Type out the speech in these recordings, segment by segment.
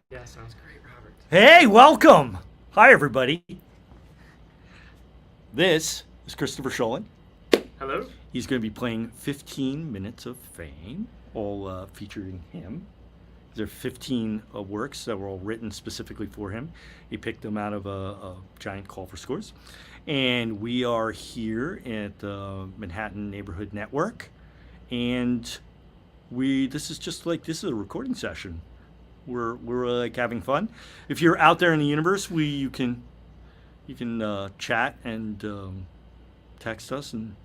Yeah, sounds great, Robert. Hey, welcome! Hi, everybody. This is Christopher Schoelen. Hello? He's going to be playing 15 Minutes of Fame, all featuring him. There are 15 works that were all written specifically for him. He picked them out of a giant call for scores. And we are here at the Manhattan Neighborhood Network. And this is a recording session. We're like having fun. If you're out there in the universe, you can chat and text us and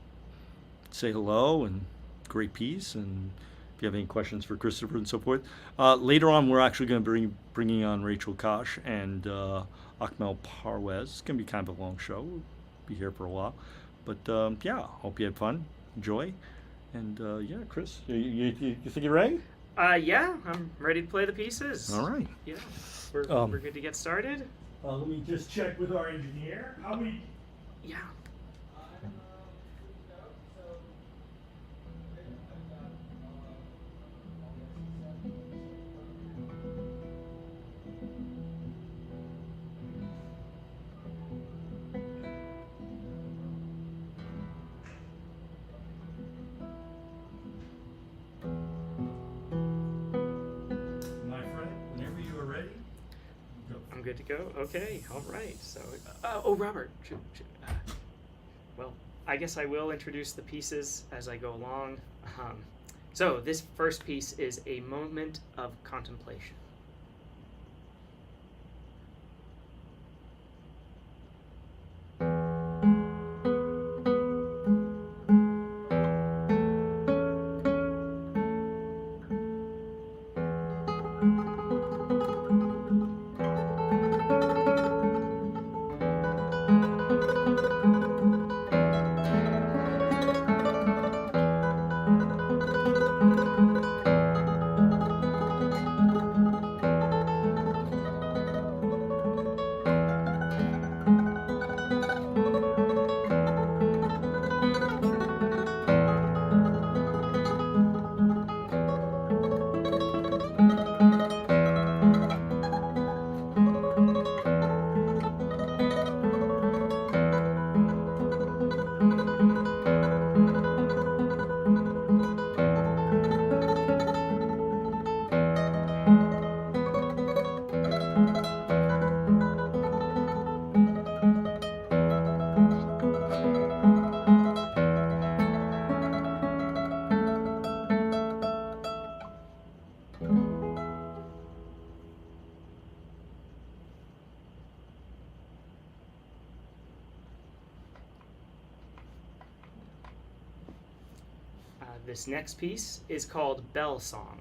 say hello and great piece. And if you have any questions for Christopher and so forth, later on we're actually going to be bringing on Rachel Kosh and Akmal Parwez. It's going to be kind of a long show. We'll be here for a while, but yeah, hope you had fun, enjoy, and yeah, Chris, you think you're ready? Yeah, I'm ready to play the pieces. All right. Yeah, we're good to get started. Let me just check with our engineer. How many? Yeah. My friend, whenever you are ready, go. I'm good to go. Okay, all right. So, Robert. Well, I guess I will introduce the pieces as I go along. So, this first piece is a moment of contemplation. This next piece is called Bell Song.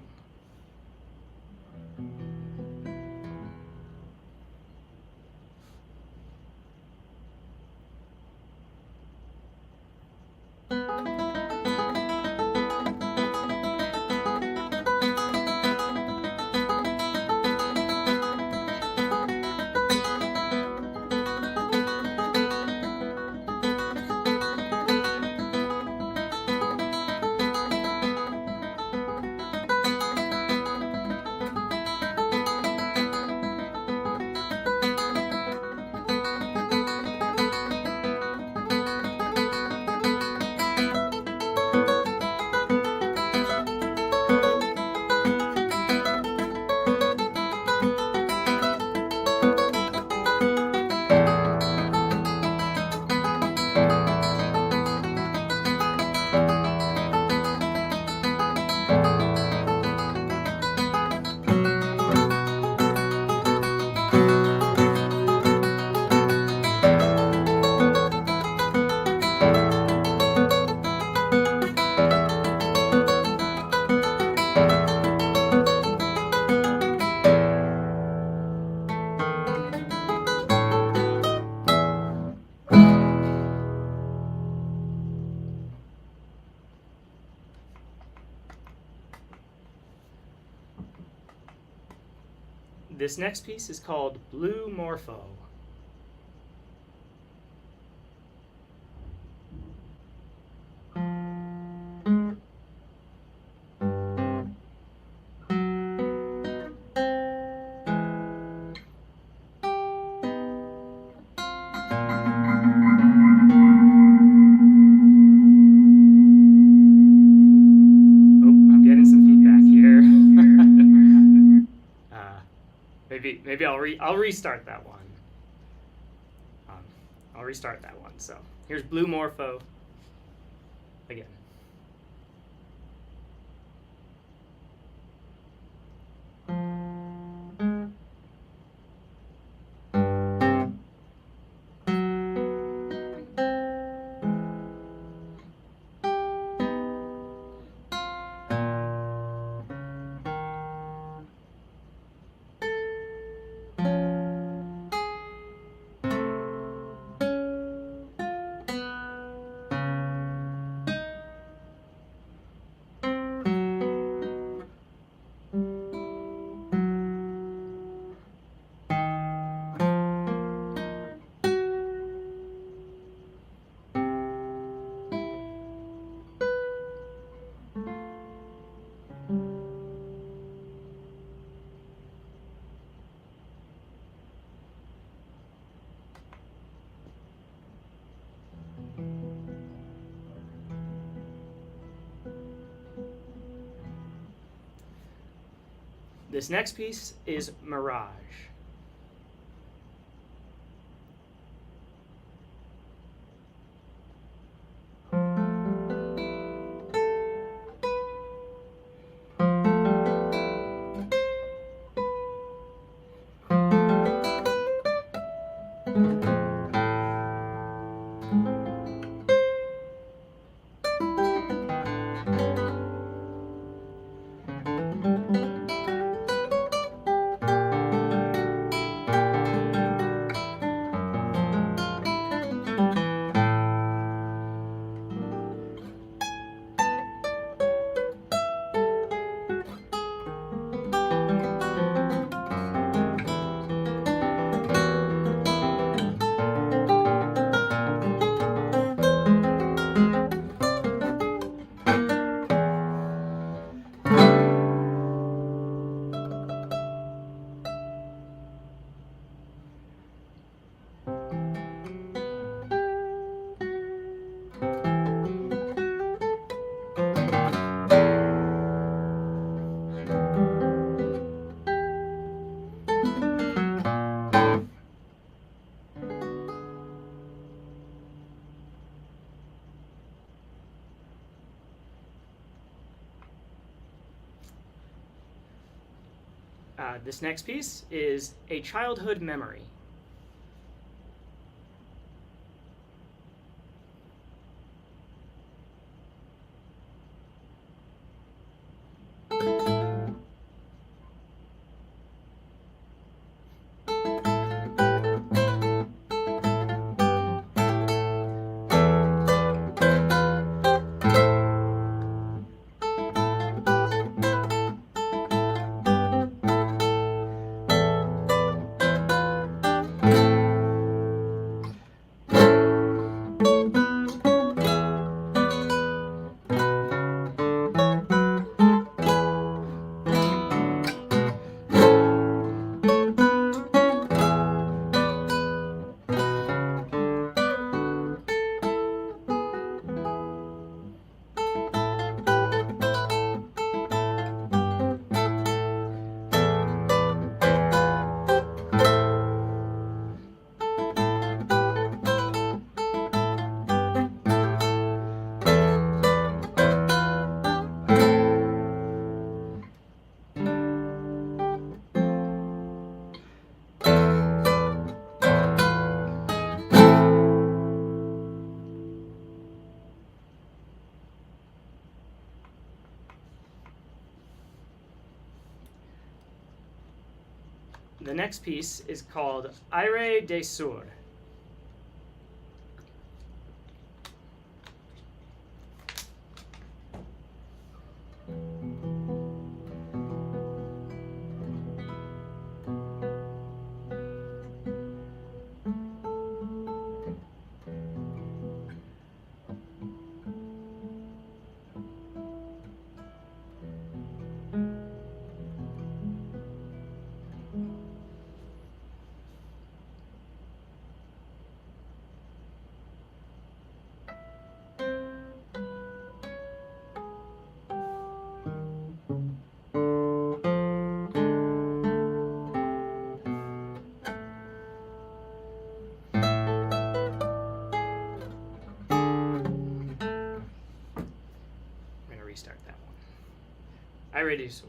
This next piece is called Blue Morpho. maybe I'll restart that one. I'll restart that one. So here's Blue Morpho again. This next piece is Mirage. This next piece is A Childhood Memory. The next piece is called Aire des Sur. I ready, sir.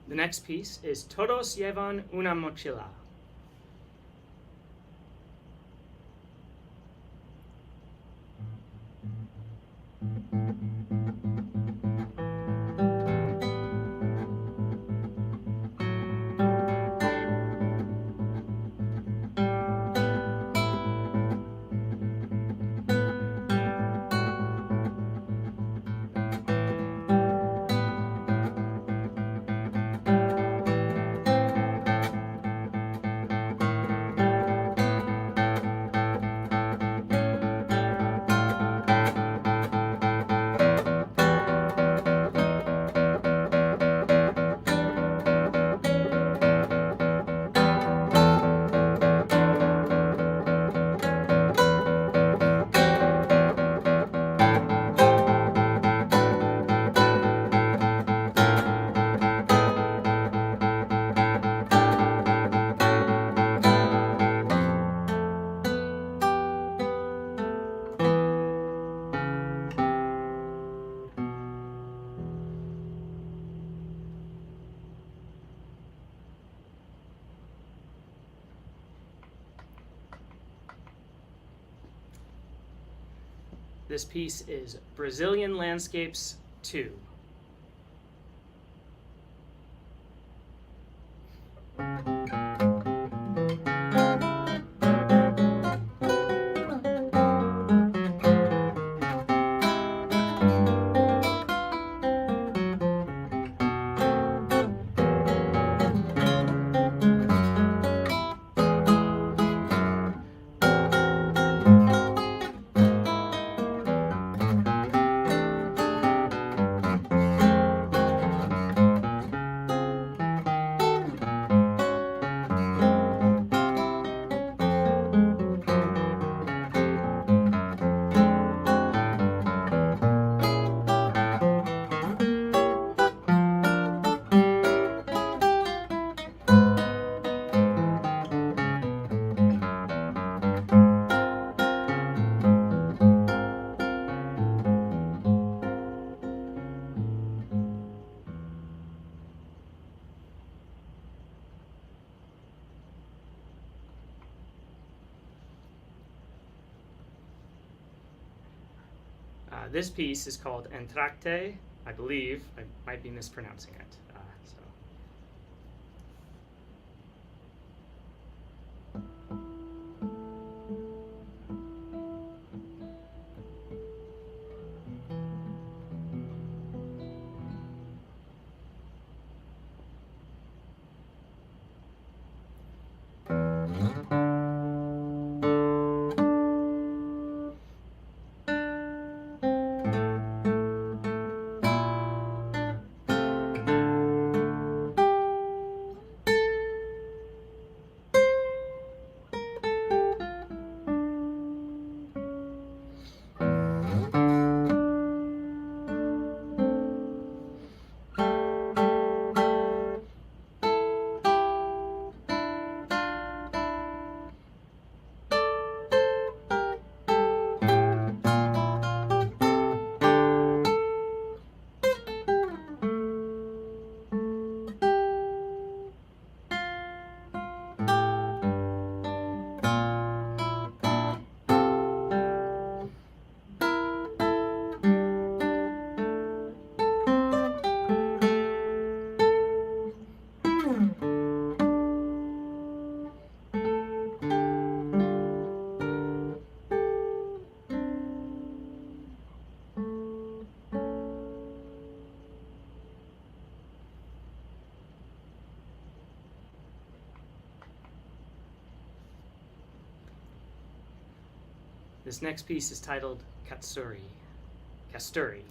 The next piece is Todos llevan una mochila. This piece is Brazilian Landscapes 2. This piece is called Entracte, I believe. I might be mispronouncing it. This next piece is titled Katsuri. Kasturi.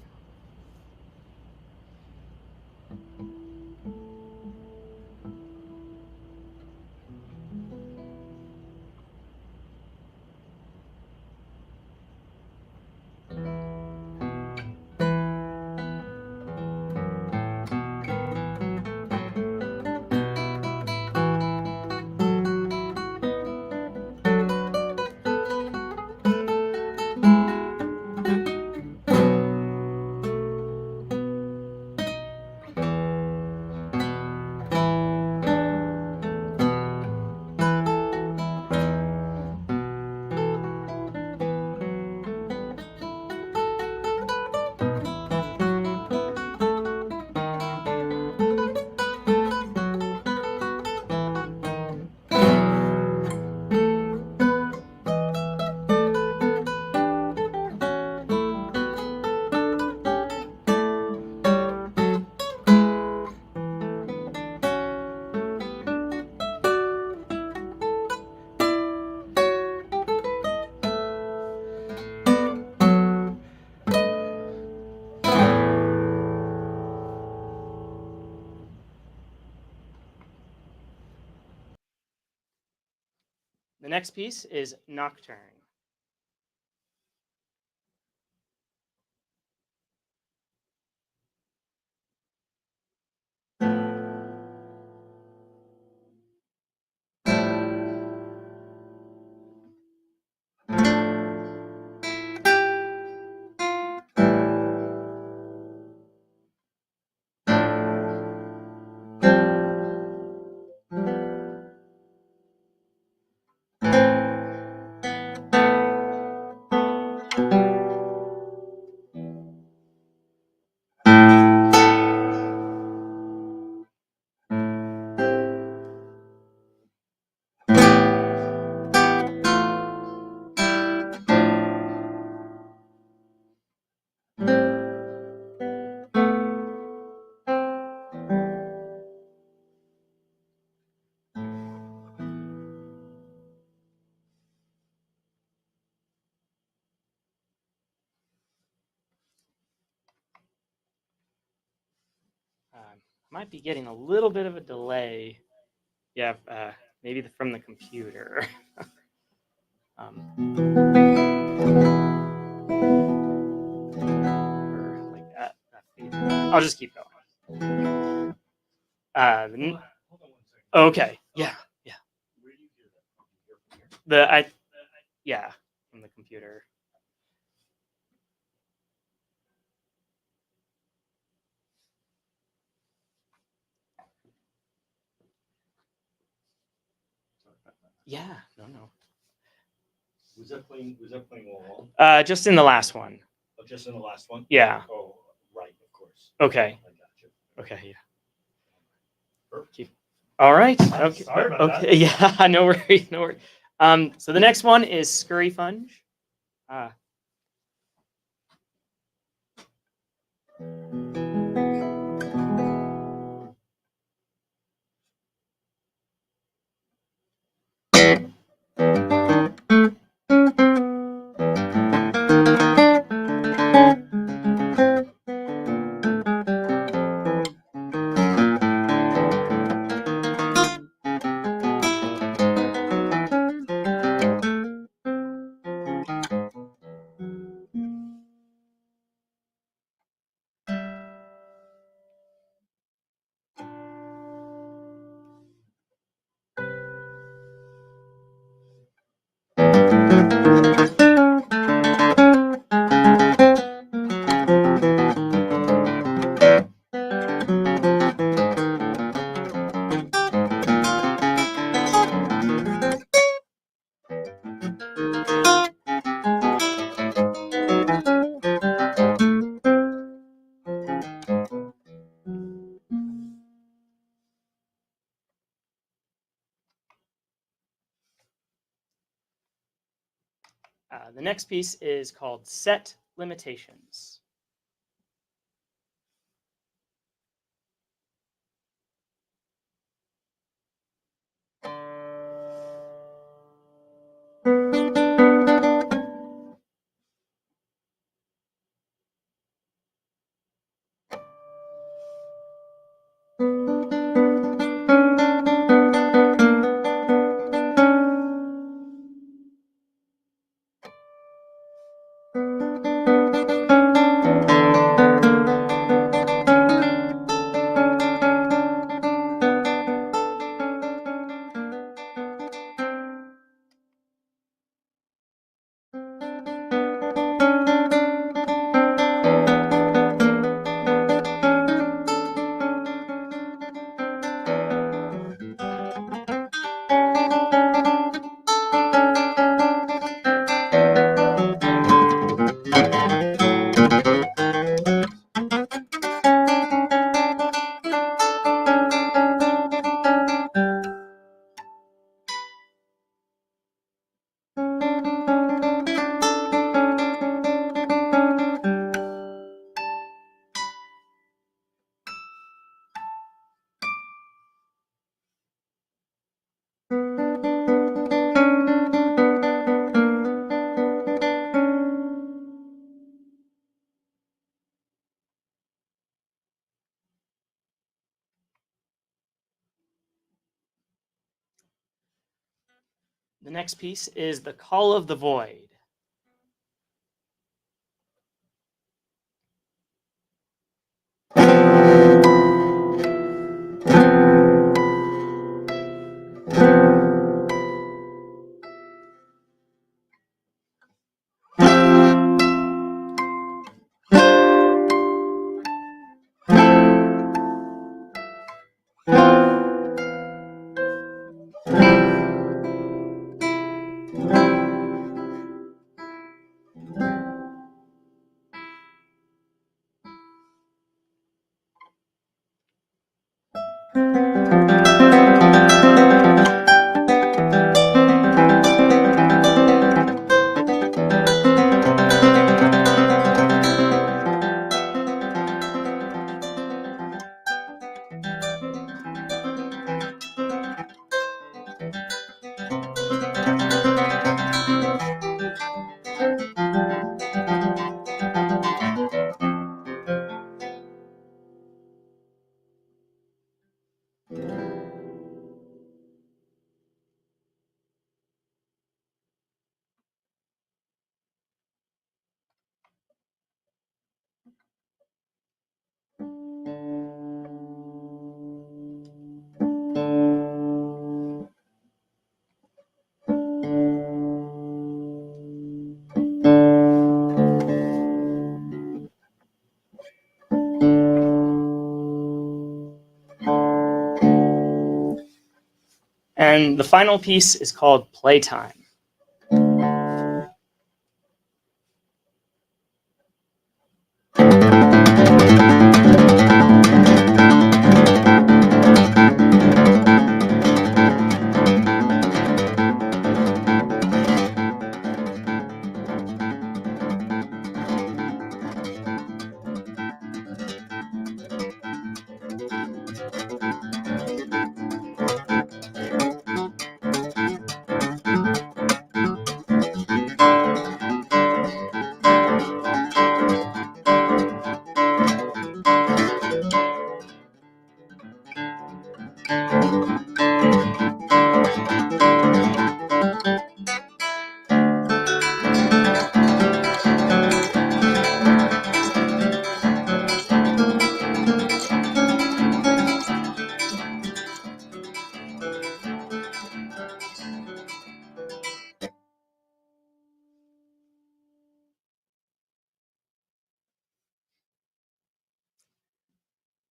The next piece is Nocturne. Might be getting a little bit of a delay. Yeah, maybe from the computer. Or like that. I'll just keep going. Okay. Yeah. Yeah. Yeah, from the computer. Yeah. No. Was that playing all along? Just in the last one. Oh, just in the last one? Yeah. Oh, right, of course. Okay. I got you. Okay. Yeah. Perfect. All right. Okay. Sorry about Okay. that. Yeah. No worries. No worries. So the next one is Scurry Funge. The next piece is called Set Limitations. The next piece is The Call of the Void. And the final piece is called Playtime.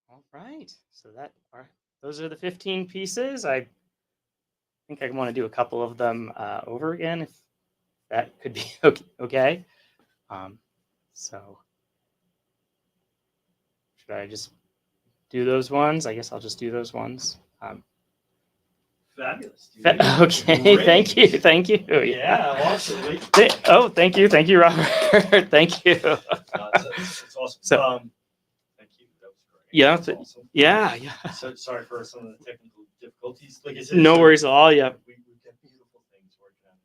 All right, so those are the 15 pieces. I think I want to do a couple of them over again, if that could be okay. So should I just do those ones? I guess I'll just do those ones. Fabulous. Okay, thank you. Yeah, awesome. Thank you, Robert. Thank you. It's awesome. So- Thank you. That was great. Yeah, That's awesome. Yeah. So sorry for some of the technical difficulties. Like I said, No worries at all. Yeah. We've got beautiful things working on in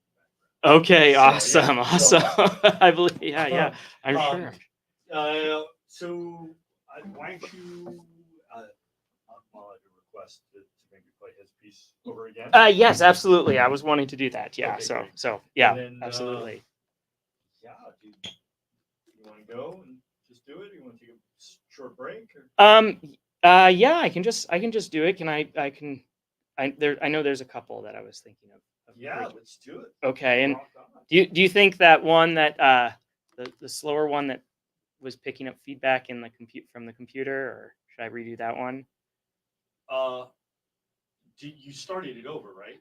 the background. Okay. So, Awesome. yeah, Awesome. so- I believe. Yeah. I'm sure. So why don't you, Akmal, had a request to maybe play his piece over again? Yes, absolutely. I was wanting to do that. Yeah. Okay, so great. yeah, And then, absolutely. Yeah, dude. You want to go and just do it? Or you want to take a short break? Or? Yeah, I can just do it. Can I know there's a couple that I was thinking of. Yeah, breaking. let's do it. Okay, and Rock on. do you think that one that the slower one that was picking up feedback in the from the computer, or should I redo that one? You started it over, right?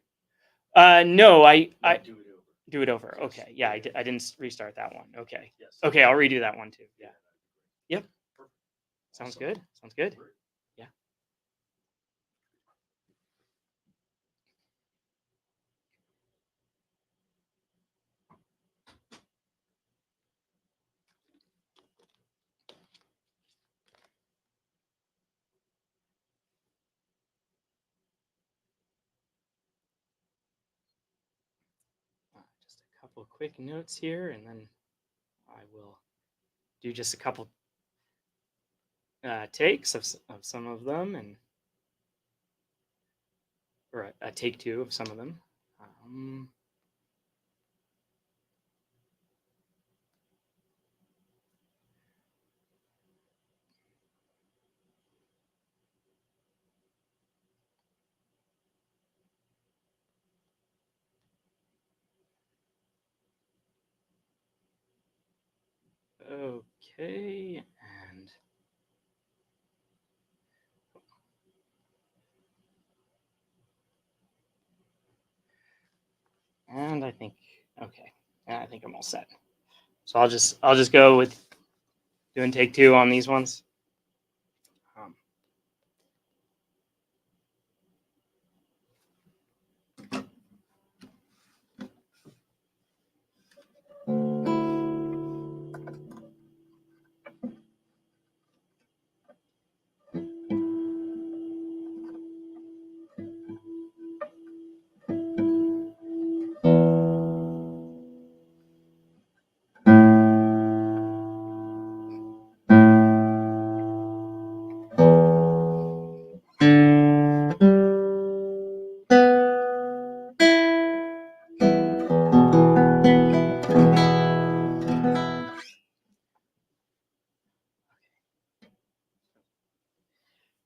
No, I do it over. do it over. Yes. Okay, yeah, I didn't restart that one. Okay, Yes. okay, I'll redo that one too. Yeah. Yep. Perfect. Sounds Awesome. good. Sounds good. Great. Yeah. Just a couple quick notes here, and then I will do just a couple takes of some of them, and or a take two of some of them. Okay, and I think okay, I think I'm all set. So I'll just go with doing take two on these ones.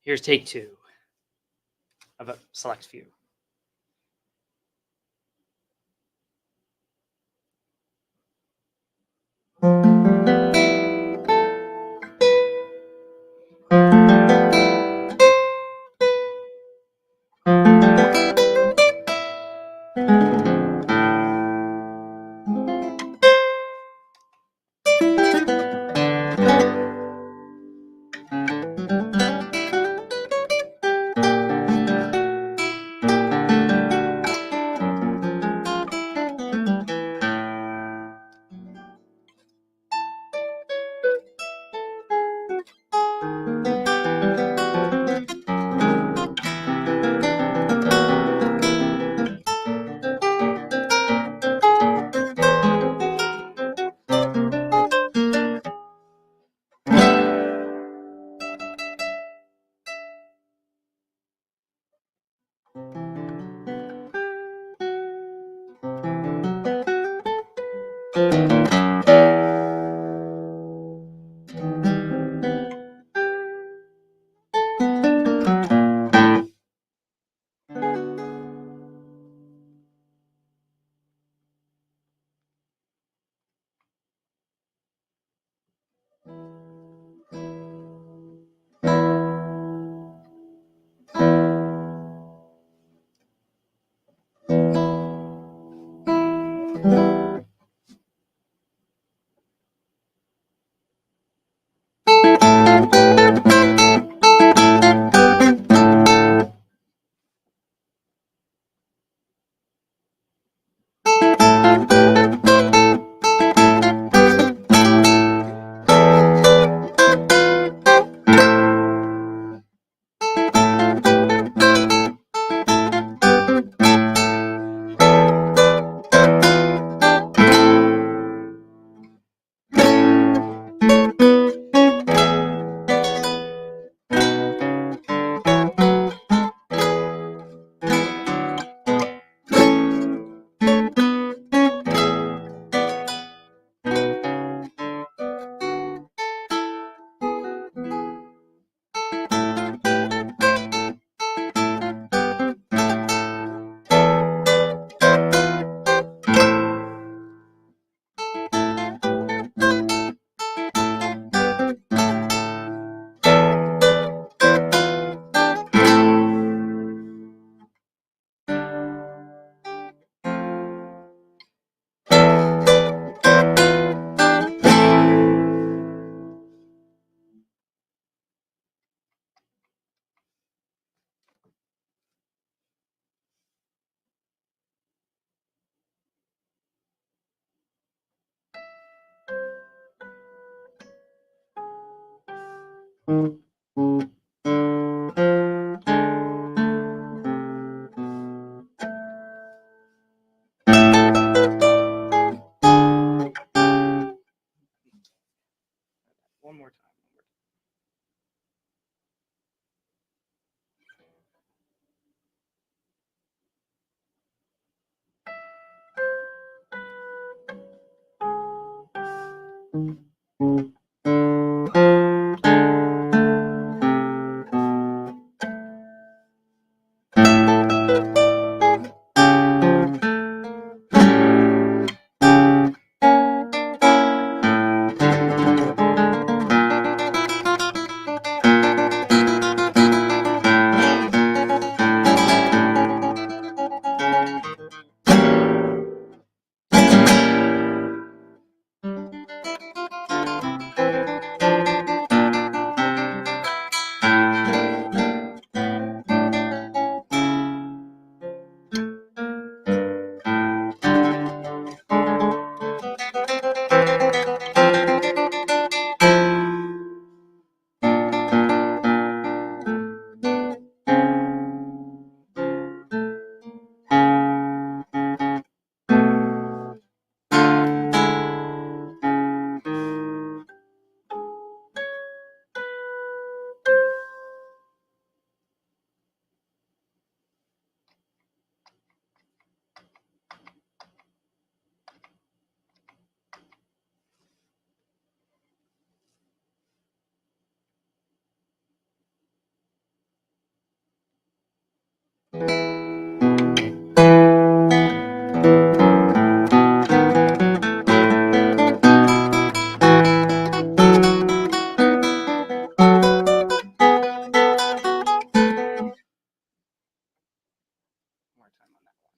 Here's take two of a select few. One more time. More time on that one.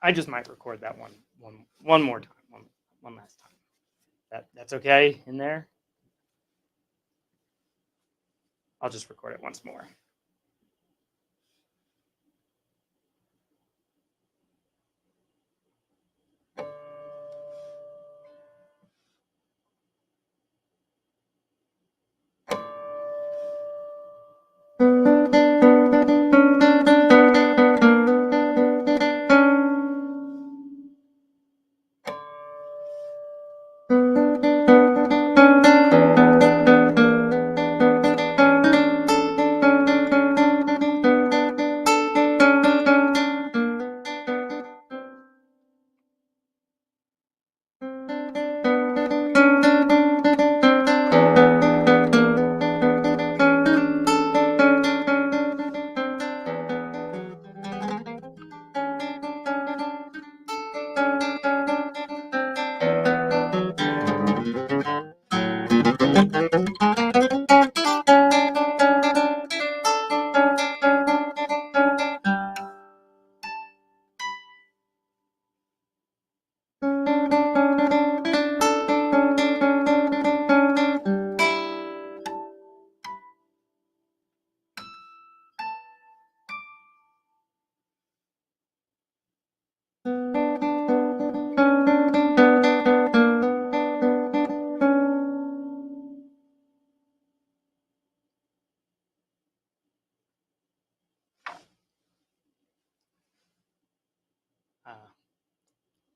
I just might record that one more time, one last time. That's okay in there. I'll just record it once more.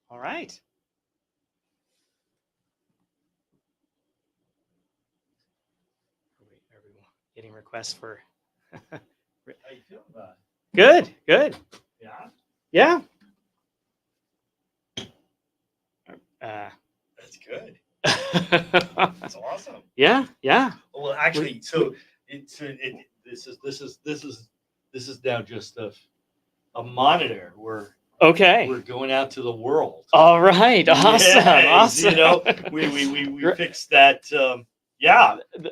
All right. Are we getting requests for? How you feeling about it? Good. Yeah. Yeah. Uh, That's good. yeah. That's awesome. Yeah. Well, actually, this is now just a monitor. Okay. We're going out to the world. All right. Awesome. Yes, Awesome. You know, we fixed that. Yeah, we're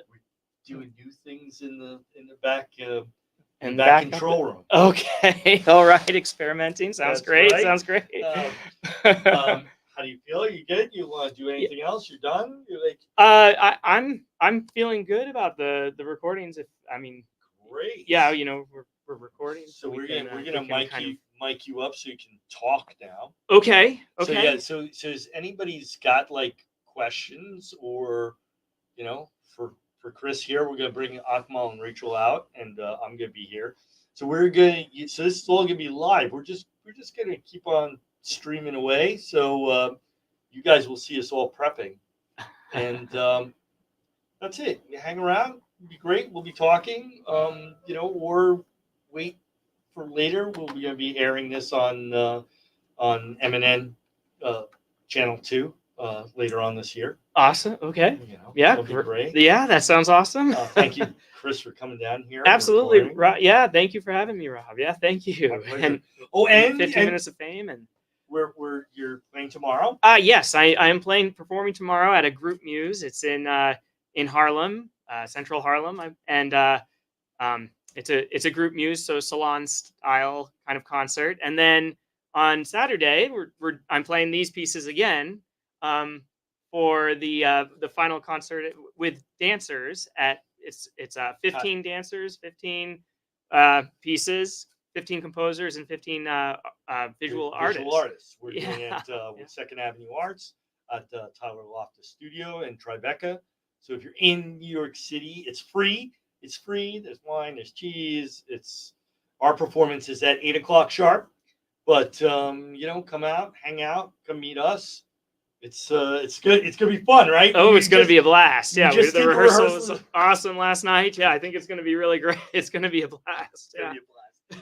doing new things in the back in the back control room. Okay. All right. Experimenting. Sounds That's great. right. Sounds great. How do you feel? You good? You want to do anything else? You're done? You're like, I'm feeling good about the recordings. great. Yeah, we're recording, So we're can, gonna mic you up so you can talk now. Okay. So yeah. So has anybody's got like questions or for Chris here, we're gonna bring Akmal and Rachel out, and I'm gonna be here. So so this is all gonna be live. We're just gonna keep on streaming away. So you guys will see us all prepping, and that's it. You hang around. It'll be great. We'll be talking. Or wait for later. We'll be gonna be airing this on MNN channel 2 later on this year. Awesome. Okay. Yeah. That'll be great. Yeah, that sounds awesome. Thank you, Chris, for coming down here. Absolutely. Yeah. Thank you for having me, Rob. Yeah. Thank you. And 15 minutes of fame and. You're playing tomorrow? Yes, I am performing tomorrow at a group muse. It's in Harlem, Central Harlem, it's a group muse, so salon style kind of concert. And then on Saturday, I'm playing these pieces again for the final concert with dancers at it's 15 dancers, 15 pieces. 15 composers and 15 visual artists. We're doing it with Second Avenue Arts at Tyler Loftus Studio in Tribeca. So if you're in New York City, it's free. It's free. There's wine. There's cheese. Our performance is at 8:00 sharp. But come out, hang out, come meet us. It's gonna be fun, right? Oh, You it's going to just- be a blast. you Yeah, just the did the rehearsal was rehearsals. awesome last night. Yeah, I think it's going to be really great. It's going to be a blast. It's gonna Yeah.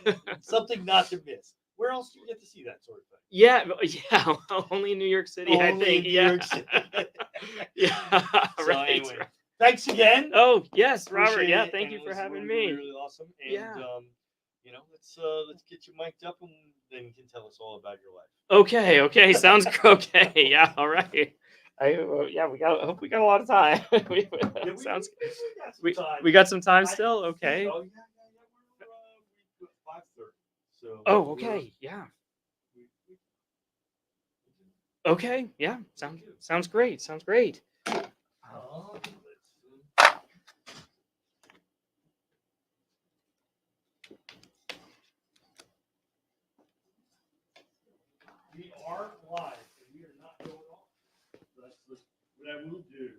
be a blast. Something not to miss. Where else do you get to see that sort of thing? Yeah, only in New York City, I Only think. in New Yeah. York City. Yeah, So right. anyway, right. thanks again. Oh, yes, Robert. Appreciate Yeah, it, thank and you it for was having really, me. really awesome. And Yeah. let's get you mic'd up, and then you can tell us all about your life. Okay, sounds okay. Yeah, all right. I I hope we got a lot of time. Yeah, Sounds got some we time. we got some time I still. think- Okay. Oh yeah. We're 5:30. So. Oh, we're- okay. Yeah. we- Okay. Yeah. Sounds great. Sounds great. We are live, and we are not going off. What I will do.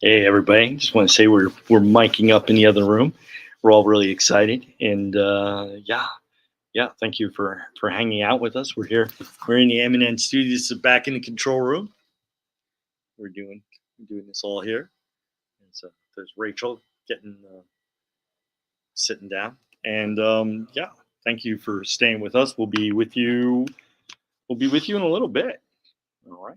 Hey everybody! Just want to say we're miking up in the other room. We're all really excited, and yeah. Thank you for hanging out with us. We're here. We're in the M&N studios, back in the control room. We're doing this all here. And so there's Rachel getting sitting down, and yeah. Thank you for staying with us. We'll be with you. We'll be with you in a little bit. All right.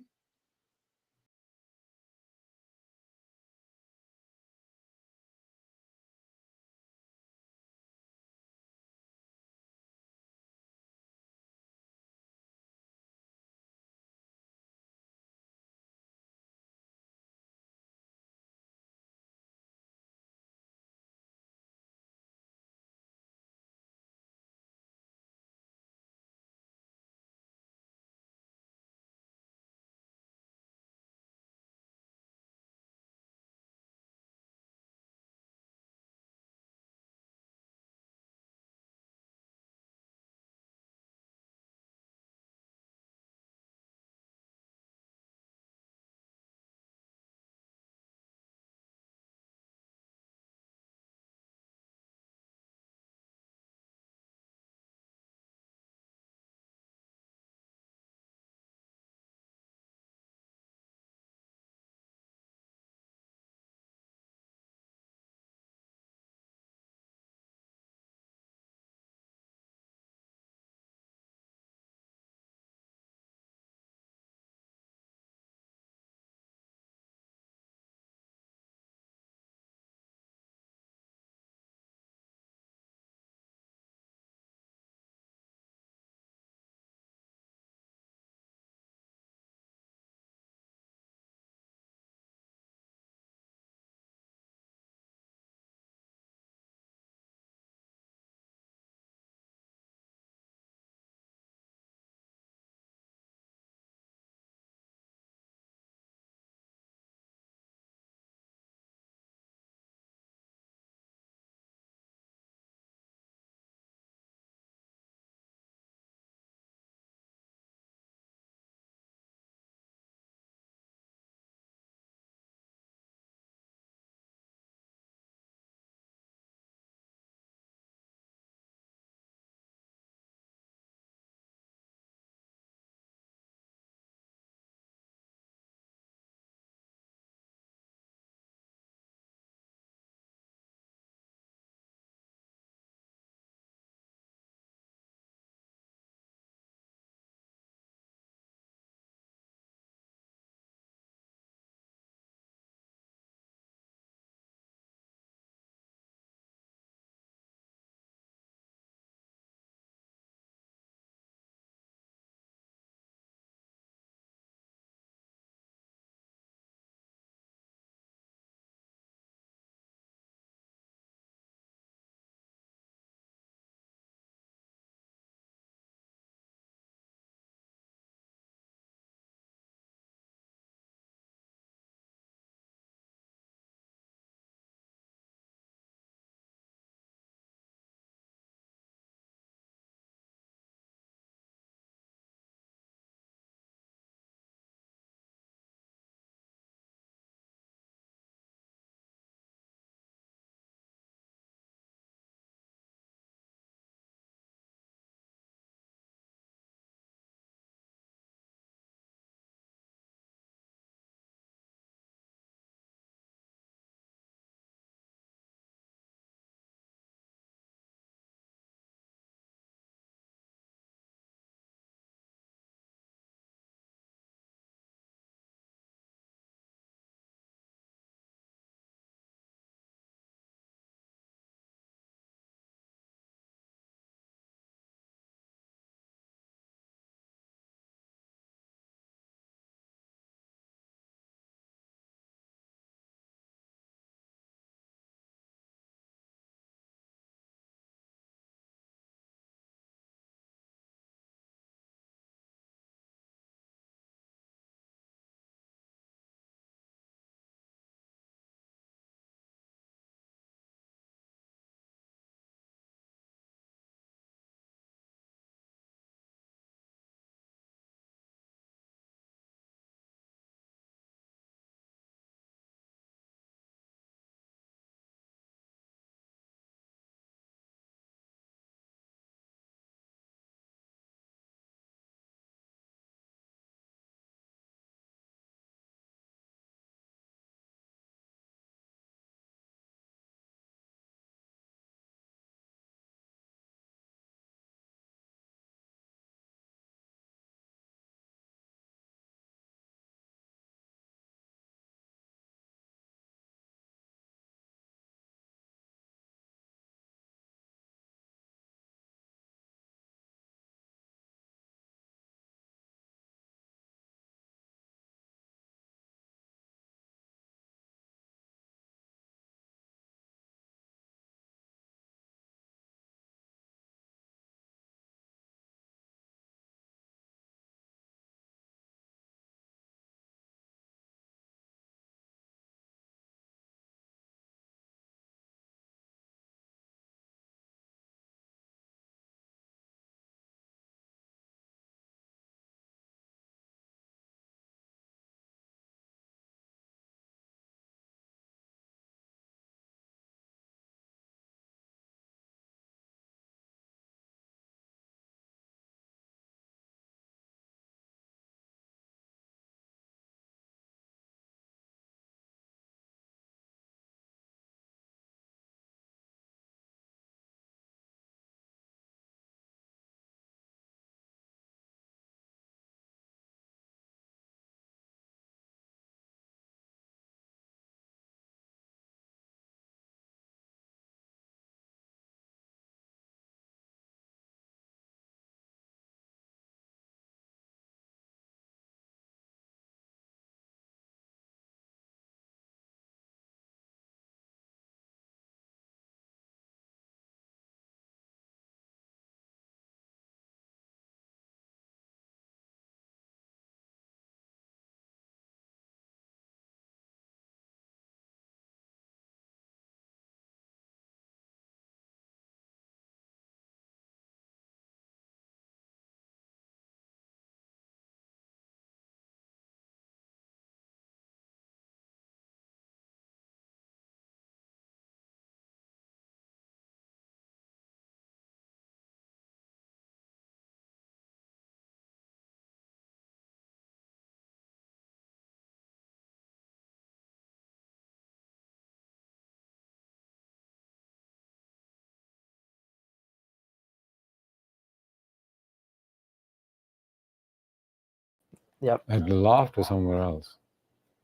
Yep. At the loft or somewhere else?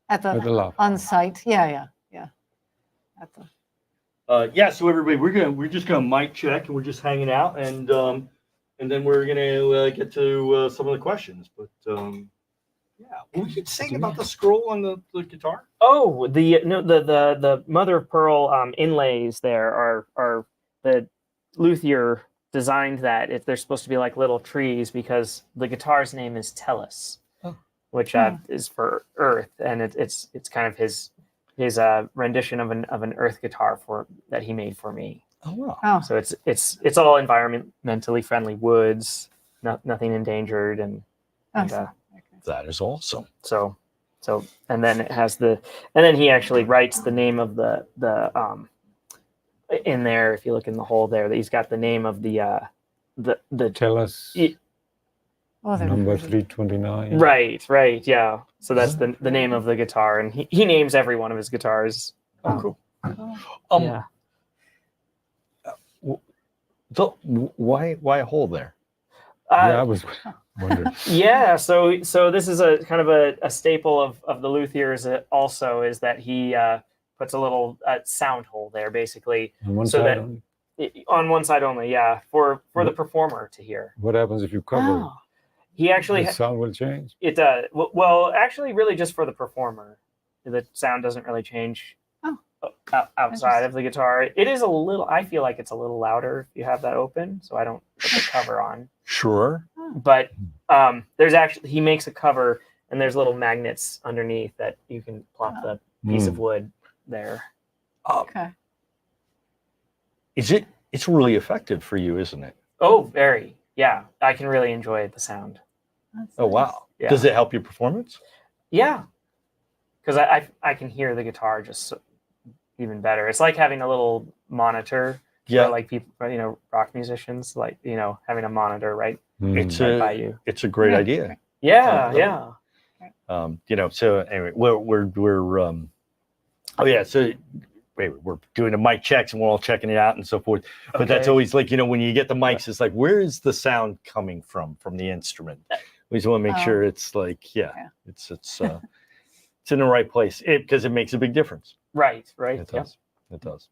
At At the the loft. on site. Yeah. At the Yeah, so everybody, we're just gonna mic check, and we're just hanging out, and then we're gonna get to some of the questions. But yeah, what were you saying about the scroll on the guitar? Oh, the mother of pearl inlays there are the luthier designed that if they're supposed to be like little trees because the guitar's name is Tellus, which is for earth, and it's kind of his rendition of an earth guitar that he made for me. Oh wow. oh, So it's all environmentally friendly woods, nothing endangered, and awesome. That is awesome. so and then it has and then he actually writes the name of the in there. If you look in the hole there, that he's got the name of the Tell us Oh, they're number pretty. 329. right, yeah. So that's the name of the guitar, and he names every one of his guitars. Oh, cool. Oh, Yeah. So why a hole there? Yeah, I was wondering. Yeah, so this is a kind of a staple of the luthiers. Also, is that he puts a little sound hole there, basically On one So side that- only. on one side only. Yeah, for the performer to hear. What happens if you cover oh, He actually it? The sound will change. it does well. Actually, really just for the performer, the sound doesn't really change. Oh. Outside of the guitar, it is a little. I feel like it's a little louder if you have that open, so I don't put the cover on. Sure. But there's actually he makes a cover and there's little magnets underneath that you can plop the piece of wood there. okay. It's really effective for you, isn't it? Oh, very. Yeah, I can really enjoy the sound. That's Oh nice. wow. Yeah. Does it help your performance? Yeah, because I can hear the guitar just even better. It's like having a little monitor. Yeah. For like people, rock musicians, like having a monitor right It's by a you. it's a great Yeah. idea. Yeah, yeah. So anyway, we're oh yeah, so we're doing the mic checks and we're all checking it out and so forth. But that's Okay. always like, when you get the mics, it's like, where is the sound coming from the instrument? We just want to make Oh. sure it's like, Yeah. it's it's in the right place because it makes a big difference. Right. It Yeah. does. It does.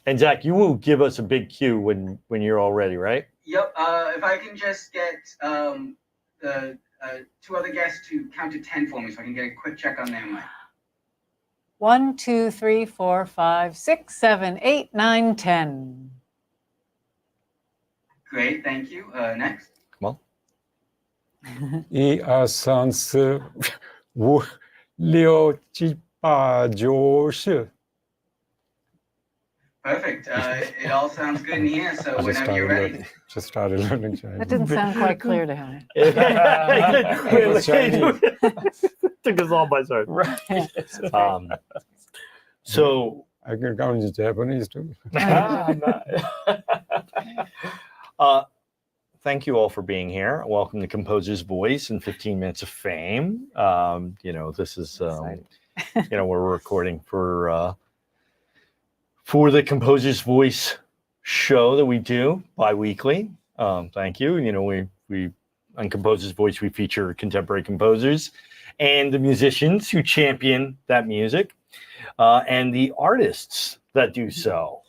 And Zach, you will give us a big cue when you're all ready, right? Yep. If I can just get the two other guests to count to 10 for me, so I can get a quick check on their mic. 1, 2, 3, 4, 5, 6, 7, 8, 9, 10. Great. Thank you. Next.1, 2, 3, 4, 5, 6, 7, 8, 9, 10. Perfect. It all sounds good in here. So whenever you're ready. Just started learning Chinese. That didn't sound quite clear to him. Took us all by surprise. Right. So I can count in Japanese too. thank you all for being here. Welcome to Composer's Voice and 15 Minutes of Fame. This is we're recording for the Composer's Voice show that we do bi-weekly. Thank you. We on Composer's Voice we feature contemporary composers and the musicians who champion that music, and the artists that do so.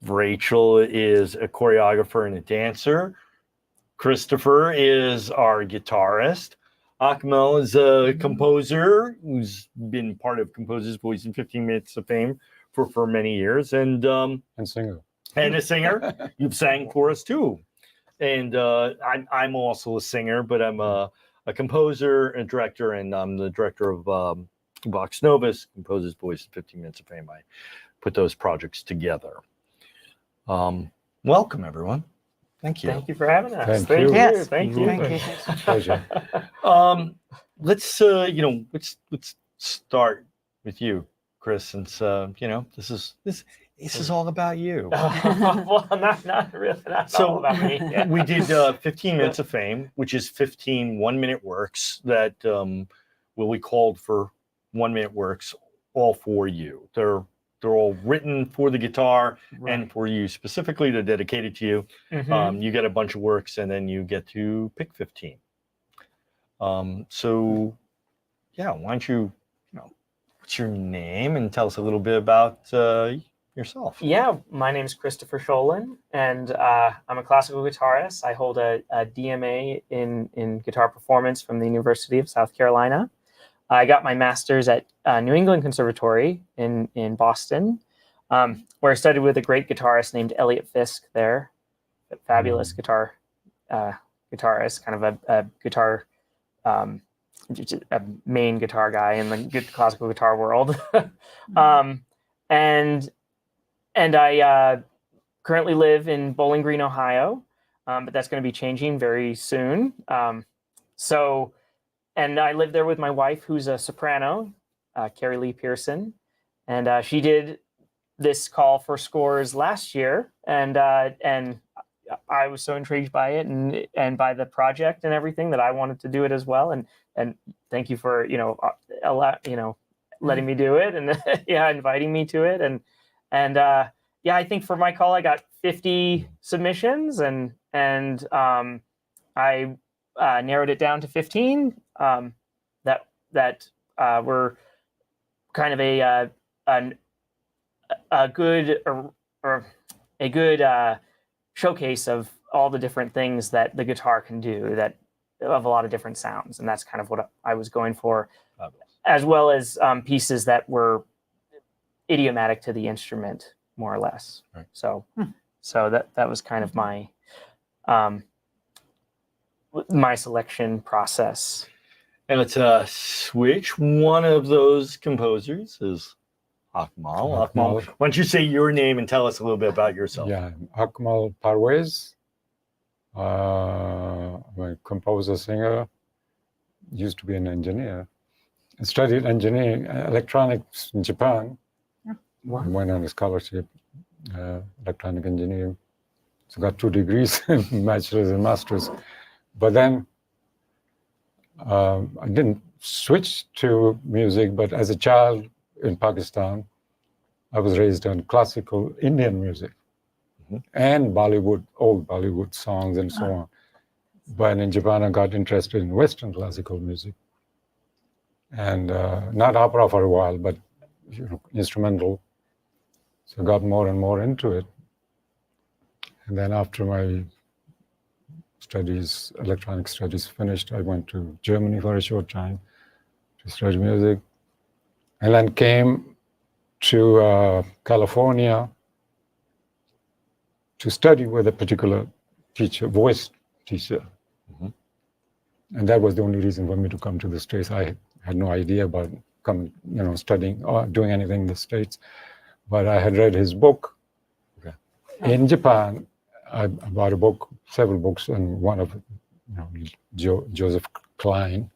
Rachel is a choreographer and a dancer. Christopher is our guitarist. Akmal is a composer who's been part of Composer's Voice and 15 Minutes of Fame for many years, and singer. a singer. You've sang for us too. And I'm also a singer, but I'm a composer and director, and I'm the director of Vox Novus, Composer's Voice and 15 Minutes of Fame. I put those projects together. Welcome, everyone. Thank you. Thank you for having us. Thank you. Yes. Thank you. Thank you. Pleasure. Let's start with you, Chris, since this is all about you. Well, not really. Not all about me. Yeah. We did 15 Minutes of Fame, which is 15 one-minute works that we called for 1 minute works, all for you. They're they're all written for the guitar Right. and for you specifically. They're dedicated to you. Mhm. You get a bunch of works, and then you get to pick 15. So, yeah, why don't you, what's your name, and tell us a little bit about yourself? Yeah, my name's Christopher Schoelen, and I'm a classical guitarist. I hold a DMA in guitar performance from the University of South Carolina. I got my master's at New England Conservatory in Boston, where I studied with a great guitarist named Elliot Fisk there, a fabulous guitarist, kind of a guitar, a main guitar guy in the classical guitar world. And I currently live in Bowling Green, Ohio, but that's going to be changing very soon. And I live there with my wife, who's a soprano, Carrie Lee Pearson, and she did this call for scores last year, and I was so intrigued by it and by the project and everything that I wanted to do it as well. And thank you for letting me do it and inviting me to it. And I think for my call I got 50 submissions, and I narrowed it down to 15 that were kind of a good showcase of all the different things that the guitar can do, that of a lot of different sounds, and that's kind of what I was going for, as well as pieces that were idiomatic to the instrument, more or less. Right. So that was kind of my my selection process. And let's switch. One of those composers is Akmal. Akmal, why don't you say your name and tell us a little bit about yourself? Yeah, Akmal Parwez. I'm a composer, singer. Used to be an engineer. I studied engineering, electronics in Japan. Wow. I went on a scholarship, electronic engineering. So got 2 degrees, bachelor's and master's. But then I didn't switch to music, but as a child in Pakistan, I was raised on classical Indian music and Bollywood, old Bollywood songs and so on. But in Japan, I got interested in Western classical music. And not opera for a while, but instrumental. So I got more and more into it. And then after my studies, electronic studies finished, I went to Germany for a short time to study music. And then came to California to study with a particular teacher, voice teacher. And that was the only reason for me to come to the States. I had no idea about studying or doing anything in the States. But I had read his book. Okay. In Japan. I bought a book, several books, and one of Joseph Klein.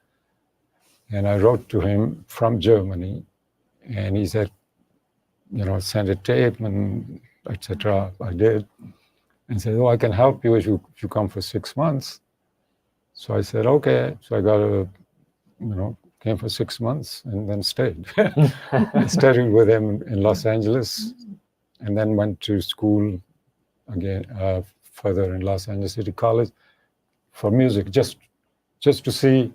And I wrote to him from Germany, and he said, send a tape and etc. I did, and said, I can help you if you come for 6 months. So I said, okay. So I came for 6 months and then stayed. I studied with him in Los Angeles, and then went to school again further in Los Angeles City College for music, just to see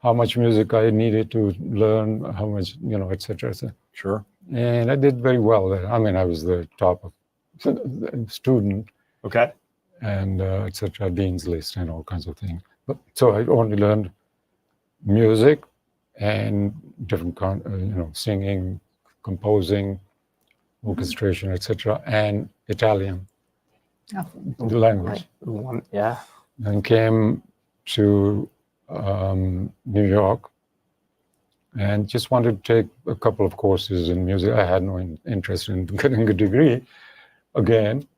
how much music I needed to learn, how much, etc. Sure. And I did very well there. I mean, I was the top student. Okay. And etc. Dean's List and all kinds of things. But so I only learned music and different singing, composing, orchestration, etc., and Italian. The language. Yeah. And came to New York and just wanted to take a couple of courses in music. I had no interest in getting a degree again,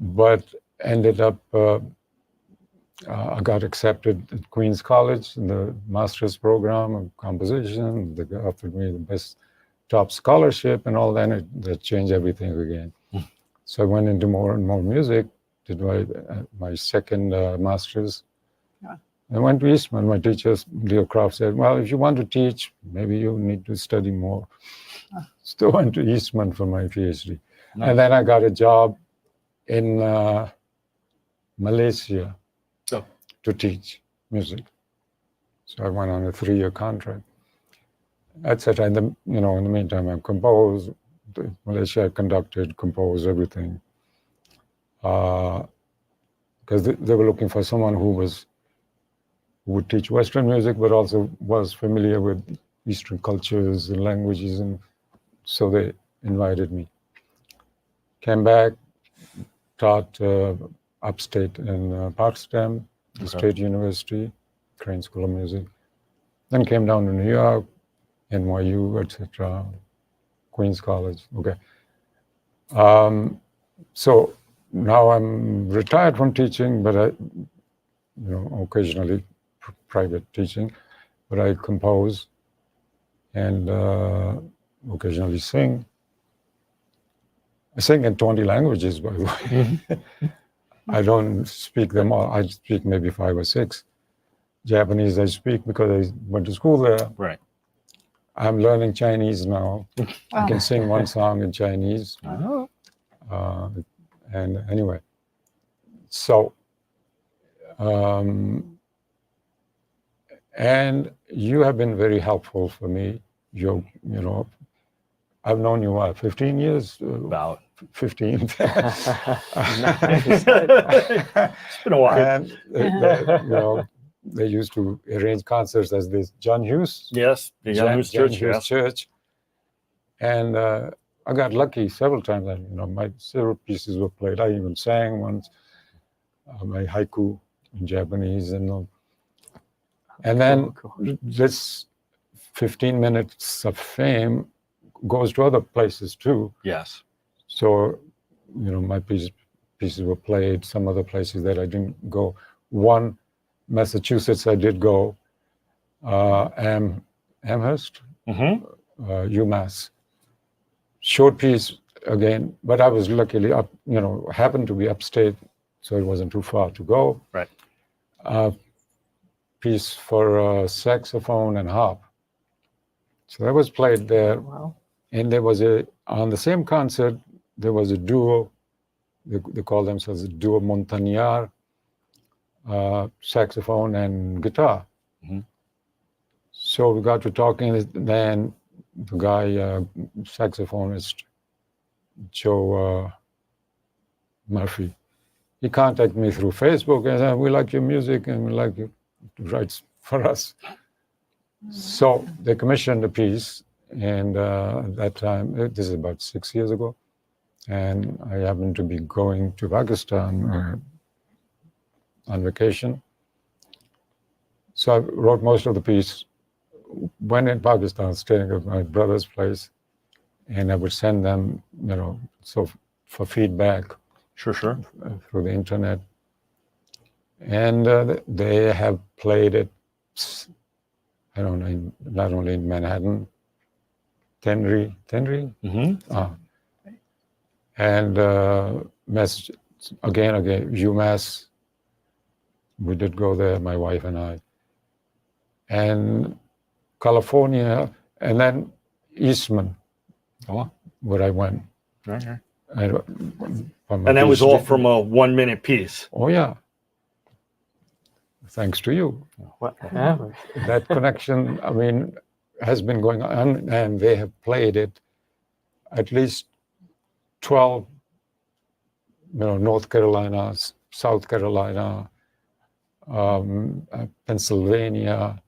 but ended up, I got accepted at Queens College in the master's program of composition. They offered me the best top scholarship and all that, and that changed everything again. So I went into more and more music, did my second master's. Yeah. I went to Eastman. My teacher, Leo Croft, said, well, if you want to teach, maybe you need to study more. Still went to Eastman for my PhD. Nice. And then I got a job in Malaysia Oh. to teach music. So I went on a 3-year contract, etc. In the meantime, I composed. Malaysia, I conducted, composed, everything. Because they were looking for someone who would teach Western music, but also was familiar with Eastern cultures and languages, and so they invited me. Came back, taught upstate in Potsdam, the State University, Crane School of Music. Then came down to New York, NYU, etc., Queens College. Okay. So now I'm retired from teaching, but I, occasionally private teaching, but I compose and occasionally sing. I sing in 20 languages, by the way. I don't speak them all. I speak maybe 5 or 6. Japanese I speak because I went to school there. Right. I'm learning Chinese now. I Wow. can sing one song in Chinese. Oh. And anyway, so, and you have been very helpful for me. I've known you, 15 years? About. 15. Nice. It's been a while. And, they used to arrange concerts as this John Hughes. Yes, the Young Hughes Church. Hughes Yes. Church. And I got lucky several times. My several pieces were played. I even sang once, my haiku in Japanese. And then this 15 minutes of fame goes to other places too. Yes. So, my pieces were played, some other places that I didn't go. One, Massachusetts, I did go. Amherst, UMass. Short piece again, but I was luckily up, happened to be upstate, so it wasn't too far to go. Right. Piece for saxophone and harp. So that was played there. Wow. And there was on the same concert, there was a duo, they call themselves a duo Montagnard, saxophone and guitar. Mm-hmm. So we got to talking, then the guy, saxophonist, Joe Murphy, he contacted me through Facebook and said, we like your music and we like you to write for us. So they commissioned a piece, and at that time, this is about 6 years ago, and I happened to be going to Pakistan on vacation. So I wrote most of the piece. When in Pakistan, staying at my brother's place, and I would send them, so for feedback. Sure. Through the internet. And they have played it, I don't know, not only in Manhattan, Tenry, and again, UMass, we did go there, my wife and I, and California, and then Eastman, where I went. Right. And that was all from a 1-minute piece. Oh, yeah. Thanks to you. Whatever. That connection, has been going on, and they have played it at least 12, North Carolina, South Carolina, Pennsylvania,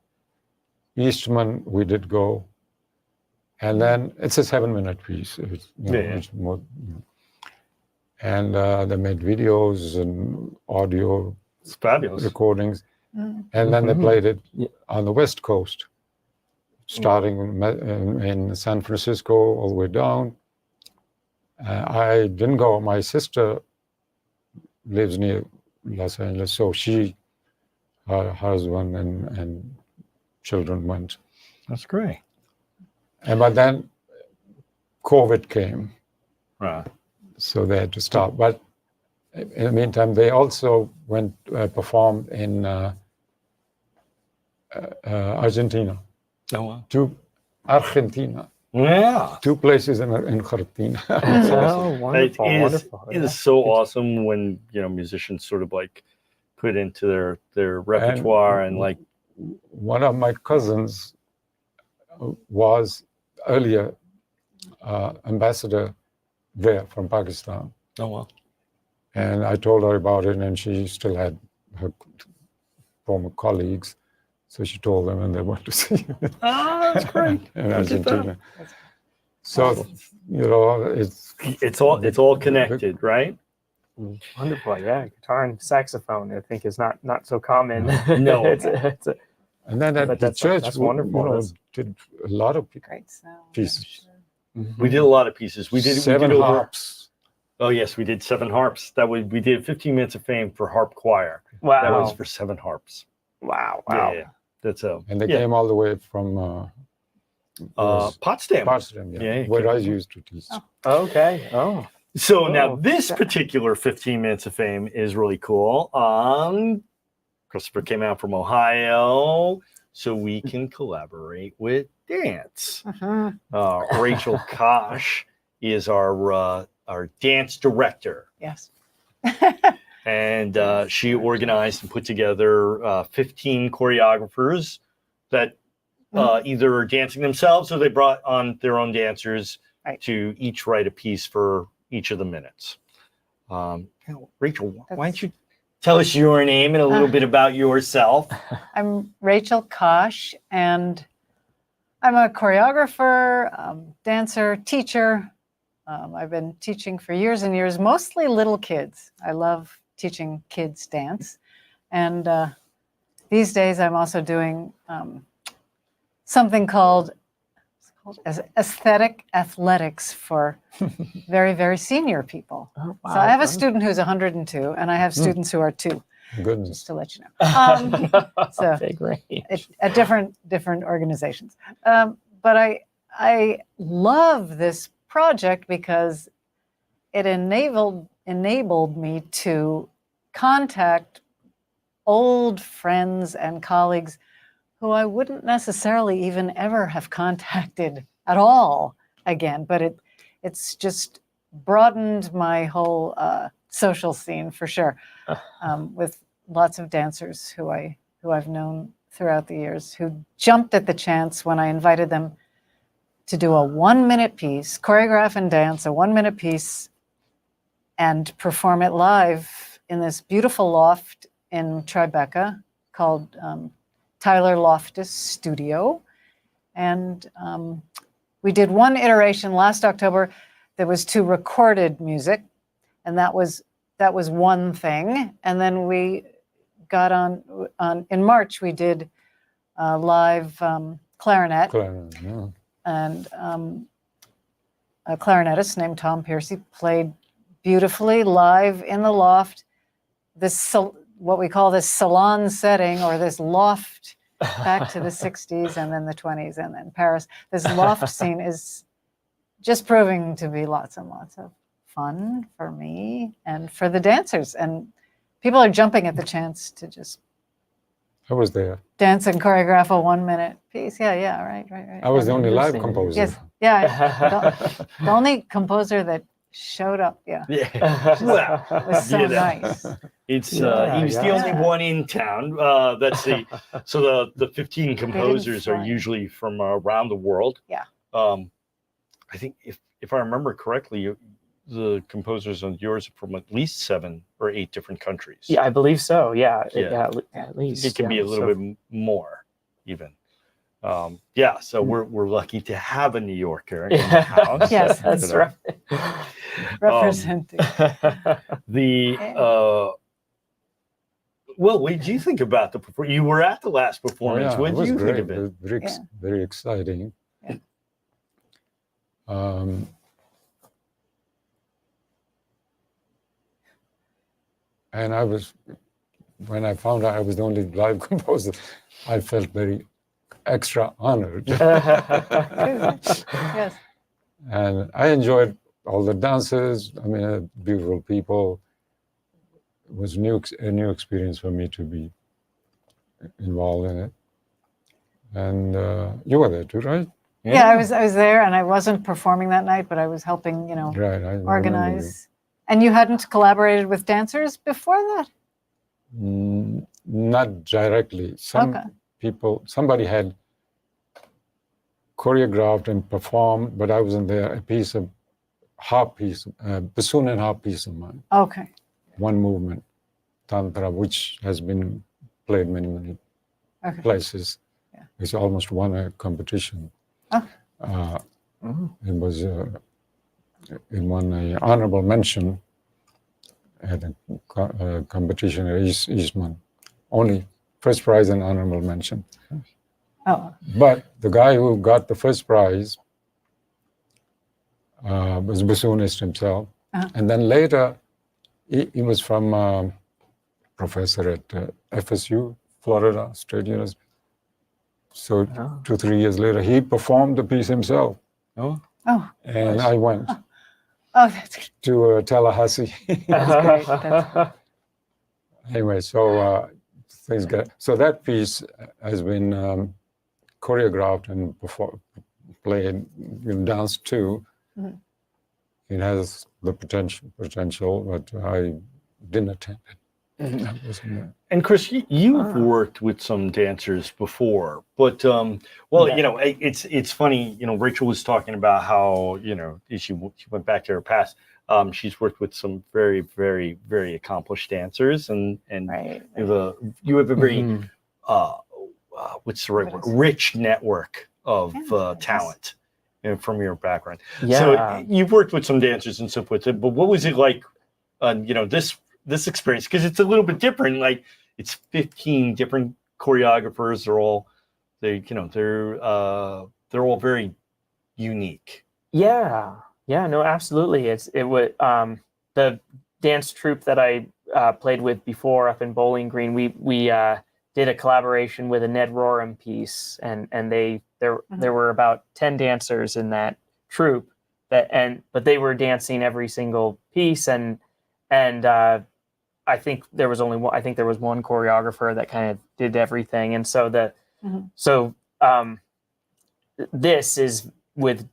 Eastman, we did go. And then it's a 7-minute piece. It's more, and they made videos and audio It's fabulous. recordings. And then they played it on the West Coast, starting in San Francisco all the way down. I didn't go. My sister lives near Los Angeles, so her husband and children went. That's great. But then COVID came, Right. so they had to stop. But in the meantime, they also went performed in Argentina. Oh, wow. To Argentina. Yeah. 2 places in Khartoum. Oh, wonderful, It wonderful. is Yeah. so awesome when musicians sort of like put into their repertoire and like one of my cousins was earlier ambassador there from Pakistan. oh well. And I told her about it, and she still had her former colleagues. So she told them, and they went to see it Oh, that's great. in Look at that. Argentina. So, It's all connected, right? Wonderful, yeah. Guitar and saxophone, I think, is not so common. No. it's a, And then at But the that's- church, that's we, wonderful. That's- did a lot of Great sound. pieces. We did a lot of pieces. We did 7 over. harps. Oh yes, we did 7 harps. We did 15 minutes of fame for harp choir. wow. That was for 7 harps. Wow. Yeah. That's a And they yeah. came all the way from Potsdam. Potsdam, Yeah, where came I from- used to teach. Okay. Oh. So now Oh, this that- particular 15 minutes of fame is really cool. Christopher came out from Ohio, so we can collaborate with dance. Rachel Kosh is our dance director, Yes. and she organized and put together 15 choreographers that either are dancing themselves or they brought on their own dancers Right. to each write a piece for each of the minutes. Rachel, why don't you tell us your name and a little bit about yourself? I'm Rachel Kosh, and I'm a choreographer, dancer, teacher. I've been teaching for years and years, mostly little kids. I love teaching kids dance. And these days I'm also doing something called aesthetic athletics for very, very senior people. Oh, wow. So I have a student who's 102, and I have students who are 2, Goodness. just to let you know. So okay, great. at different organizations. But I love this project because it enabled me to contact old friends and colleagues who I wouldn't necessarily even ever have contacted at all again. But it's just broadened my whole social scene for sure, with lots of dancers who I've known throughout the years who jumped at the chance when I invited them to do a 1-minute piece, choreograph and dance a 1-minute piece, and perform it live in this beautiful loft in Tribeca called Tyler Loftus Studio. And we did one iteration last October that was to recorded music, and that was one thing. And then we got on in March, we did live clarinet. Yeah. And a clarinetist named Tom Piercy played beautifully live in the loft. This what we call this salon setting, or this loft back to the 60s and then the 20s and then Paris. This loft scene is just proving to be lots and lots of fun for me and for the dancers. And people are jumping at the chance to just I was there. dance and choreograph a 1-minute piece. Yeah, right. I was the only live Interesting. composer. Yes, yeah. The only composer that showed up, yeah, Yeah. Well, was so you know. nice. It's Yeah, he was the yeah. only one in town. That's the 15 composers are fly. usually from around the world. Yeah. I think if I remember correctly, the composers on yours are from at least 7 or 8 different countries. Yeah, I believe so. Yeah, Yeah. at least. It can be yeah. a little bit more even. So we're lucky to have a New Yorker in the house. Yes, that's You know. right. Representing. Well, what did you think about the performance? You were at the last Oh, performance. yeah, What it did was you great. think of It it? was very exciting. Yeah. And when I found out I was the only live composer, I felt very extra honored. Yes. And I enjoyed all the dances. I mean, beautiful people. It was a new experience for me to be involved in it. And you were there too, right? Yeah, I was there, and I wasn't performing that night, but I was helping, Right. I remember organize. And you hadn't collaborated with dancers before that? Not directly. Okay. Somebody had choreographed and performed, but I wasn't there. A piece of bassoon and harp piece of mine. Okay. One movement, tantra, which has been played many Okay. places. Yeah. It's almost won a competition. Oh. It was it won an honorable mention at a competition at Eastman. Only first prize and honorable mention. Oh. But the guy who got the first prize was bassoonist himself. And then later, he was from professor at FSU, Florida State University. So 2-3 years later, he performed the piece himself. Oh. Oh. And I went Oh, that's good. to Tallahassee. That's great. Anyway, so things got, so that piece has been choreographed and played, danced too. Mhm. It has the potential, but I didn't attend it. I wasn't there. And Chris, you've worked with some dancers before, but it's funny. Rachel was talking about how she went back to her past. She's worked with some very, very, very accomplished dancers, and Right. you have a very what's the right word? Rich network of talent from your background. Yeah. So you've worked with some dancers and so forth. But what was it like? This experience, because it's a little bit different. Like it's 15 different choreographers. They're all very unique. Yeah. No, absolutely. It was the dance troupe that I played with before up in Bowling Green. We did a collaboration with a Ned Rorem piece, and there were about 10 dancers in that troupe but they were dancing every single piece, and I think there was one choreographer that kind of did everything, and so this is with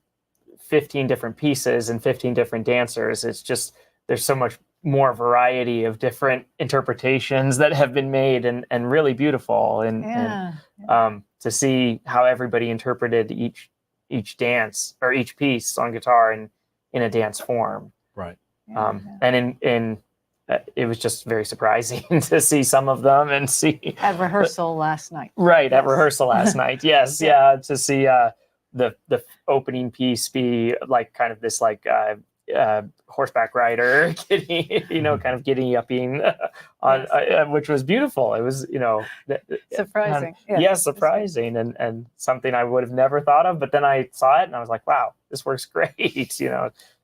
15 different pieces and 15 different dancers. It's just there's so much more variety of different interpretations that have been made, and really beautiful, and to see how everybody interpreted each dance or each piece on guitar in a dance form. Right. And it was just very surprising to see some of them and see At rehearsal last night. Right, Yes. at rehearsal last night. Yes, to see the opening piece be like kind of this like horseback rider kind of giddy upping on which was beautiful. It was Surprising. surprising and something I would have never thought of, but then I saw it and I was like, wow, this works great.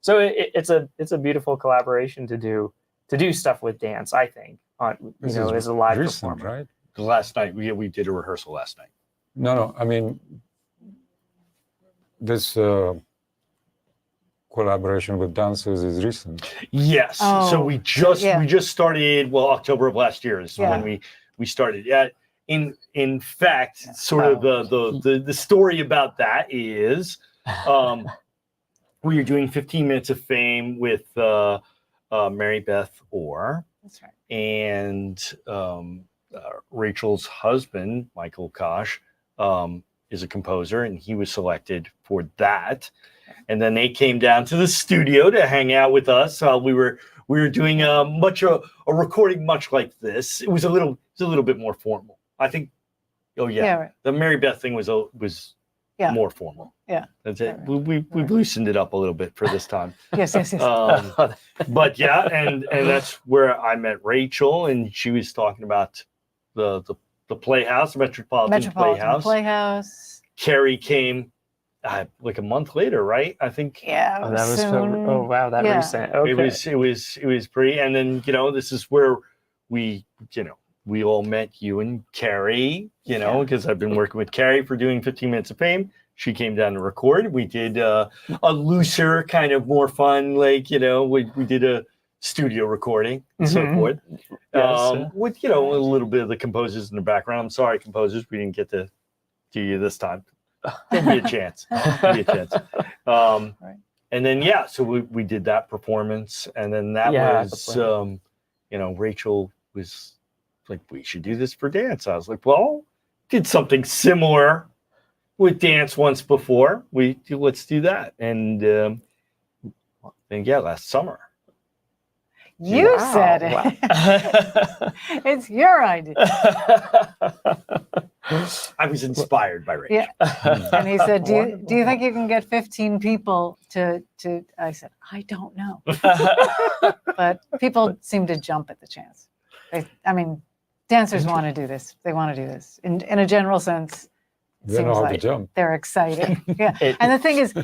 So it's a beautiful collaboration to do stuff with dance, I think, as a live recent, performer. right? Last night we did a rehearsal last night. No, I mean this collaboration with dancers is recent. Yes. So we just started. Well, October of last year is when we started. Yeah. In fact, sort of the story about that is we were doing 15 Minutes of Fame with Mary Beth Orr. That's right. And Rachel's husband, Mickael, is a composer, and he was selected for that. And then they came down to the studio to hang out with us. We were doing a recording much like this. It was a little bit more formal, I think. Oh yeah, right. The Mary Beth thing was more formal. Yeah, that's it. Right. We've loosened it up a little bit for this time. Yes. But yeah, and that's where I met Rachel, and she was talking about the Playhouse, Metropolitan Playhouse. Carrie came like a month later, right? I think. Yeah. That was soon. oh wow, that recent. Okay. It was pretty, and then this is where we all met you and Carrie, because I've been working with Carrie for doing 15 Minutes of Fame. She came down to record. We did a looser, kind of more fun, we did a studio recording and so forth. With a little bit of the composers in the background. I'm sorry, composers, we didn't get to do you this time. Give me a chance. Give me a chance. Right. And then so we did that performance, and then that Yeah, was the Rachel was like, we should do this for dance. I was like, well, did something similar with dance once before. Let's do that. And last summer. You said it. Wow. It's your idea. I was inspired by Rachel. Yeah. And he said, do you think you can get 15 people to I said, I don't know. But people seem to jump at the chance. Dancers want to do this. They want to do this. In a general sense, it They know seems how to like jump. they're excited. Yeah. And the thing is,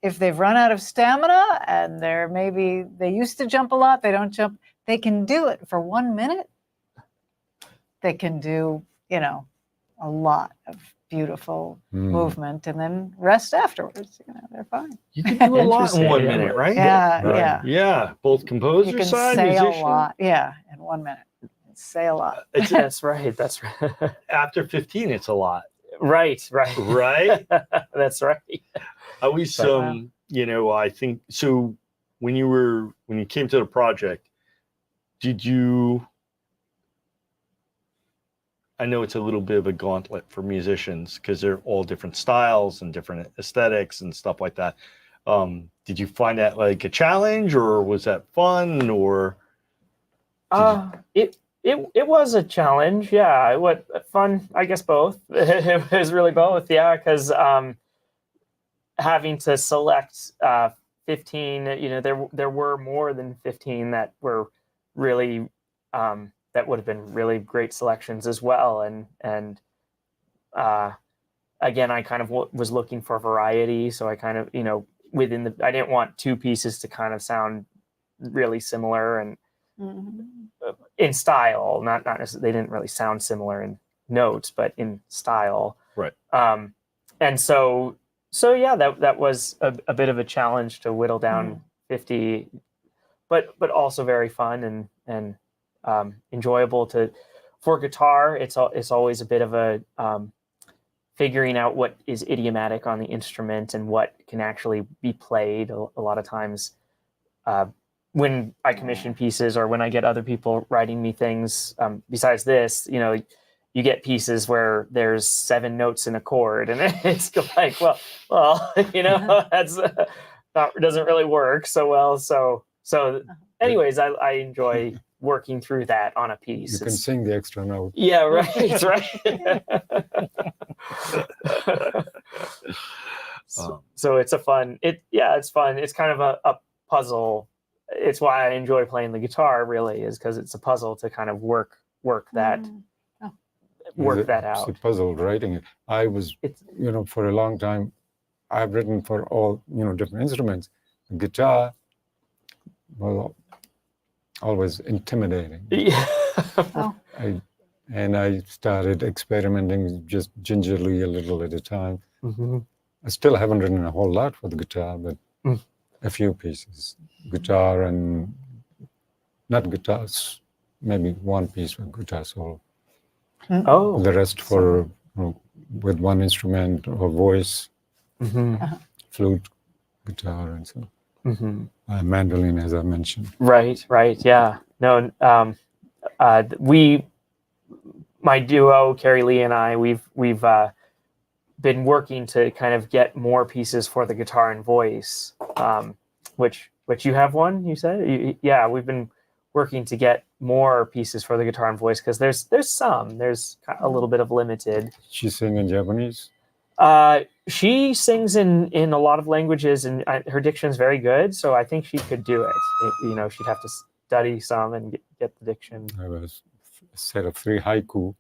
if they've run out of stamina and they used to jump a lot, they don't jump, they can do it for 1 minute. They can do, a lot of beautiful movement and then rest afterwards. They're fine. You can do a lot in 1 Interesting. minute, right? Yeah, Right. yeah. Yeah, both composer You can side, say musician. a lot. Yeah, in 1 minute. Say a lot. That's right. That's right. After 15, it's a lot, Right. right? That's right. I always, Wow. I think so. When you came to the project, did you? I know it's a little bit of a gauntlet for musicians because they're all different styles and different aesthetics and stuff like that. Did you find that like a challenge, or was that fun, or? It was a challenge. Yeah, what fun? I guess both. It was really both. Yeah, because having to select 15, there were more than 15 that were really that would have been really great selections as well. And again, I kind of was looking for variety, so I kind of I didn't want two pieces to kind of sound really similar and. In style, not necessarily, they didn't really sound similar in notes, but in style. Right. And so that was a bit of a challenge to whittle down 50, but also very fun and enjoyable for guitar. It's always a bit of a figuring out what is idiomatic on the instrument and what can actually be played. A lot of times, when I commission pieces or when I get other people writing me things, besides this, you get pieces where there's 7 notes in a chord, and it's like, well, that's doesn't really work so well. So anyways, I enjoy working through that on a piece. You can sing the extra note. Yeah, right, right. So it's it's fun. It's kind of a puzzle. It's why I enjoy playing the guitar, really, is because it's a puzzle to kind of work that out. It's a puzzle writing it. I was, for a long time, I've written for all, different instruments. Guitar, well, always intimidating. Yeah. I started experimenting just gingerly a little at a time. Mm-hmm. I still haven't written a whole lot for the guitar, but a few pieces. Guitar and not guitars, maybe one piece for guitar solo. Oh. The rest for with one instrument or voice, flute, guitar, and so. Mandolin, as I mentioned. Right. Yeah. No. My duo, Carrie Lee and I, we've been working to kind of get more pieces for the guitar and voice. Which you have one, you said? Yeah, we've been working to get more pieces for the guitar and voice because there's a little bit of limited. She sing in Japanese? She sings in a lot of languages, and her diction's very good, so I think she could do it. She'd have to study some and get the diction. I have a set of 3 haiku.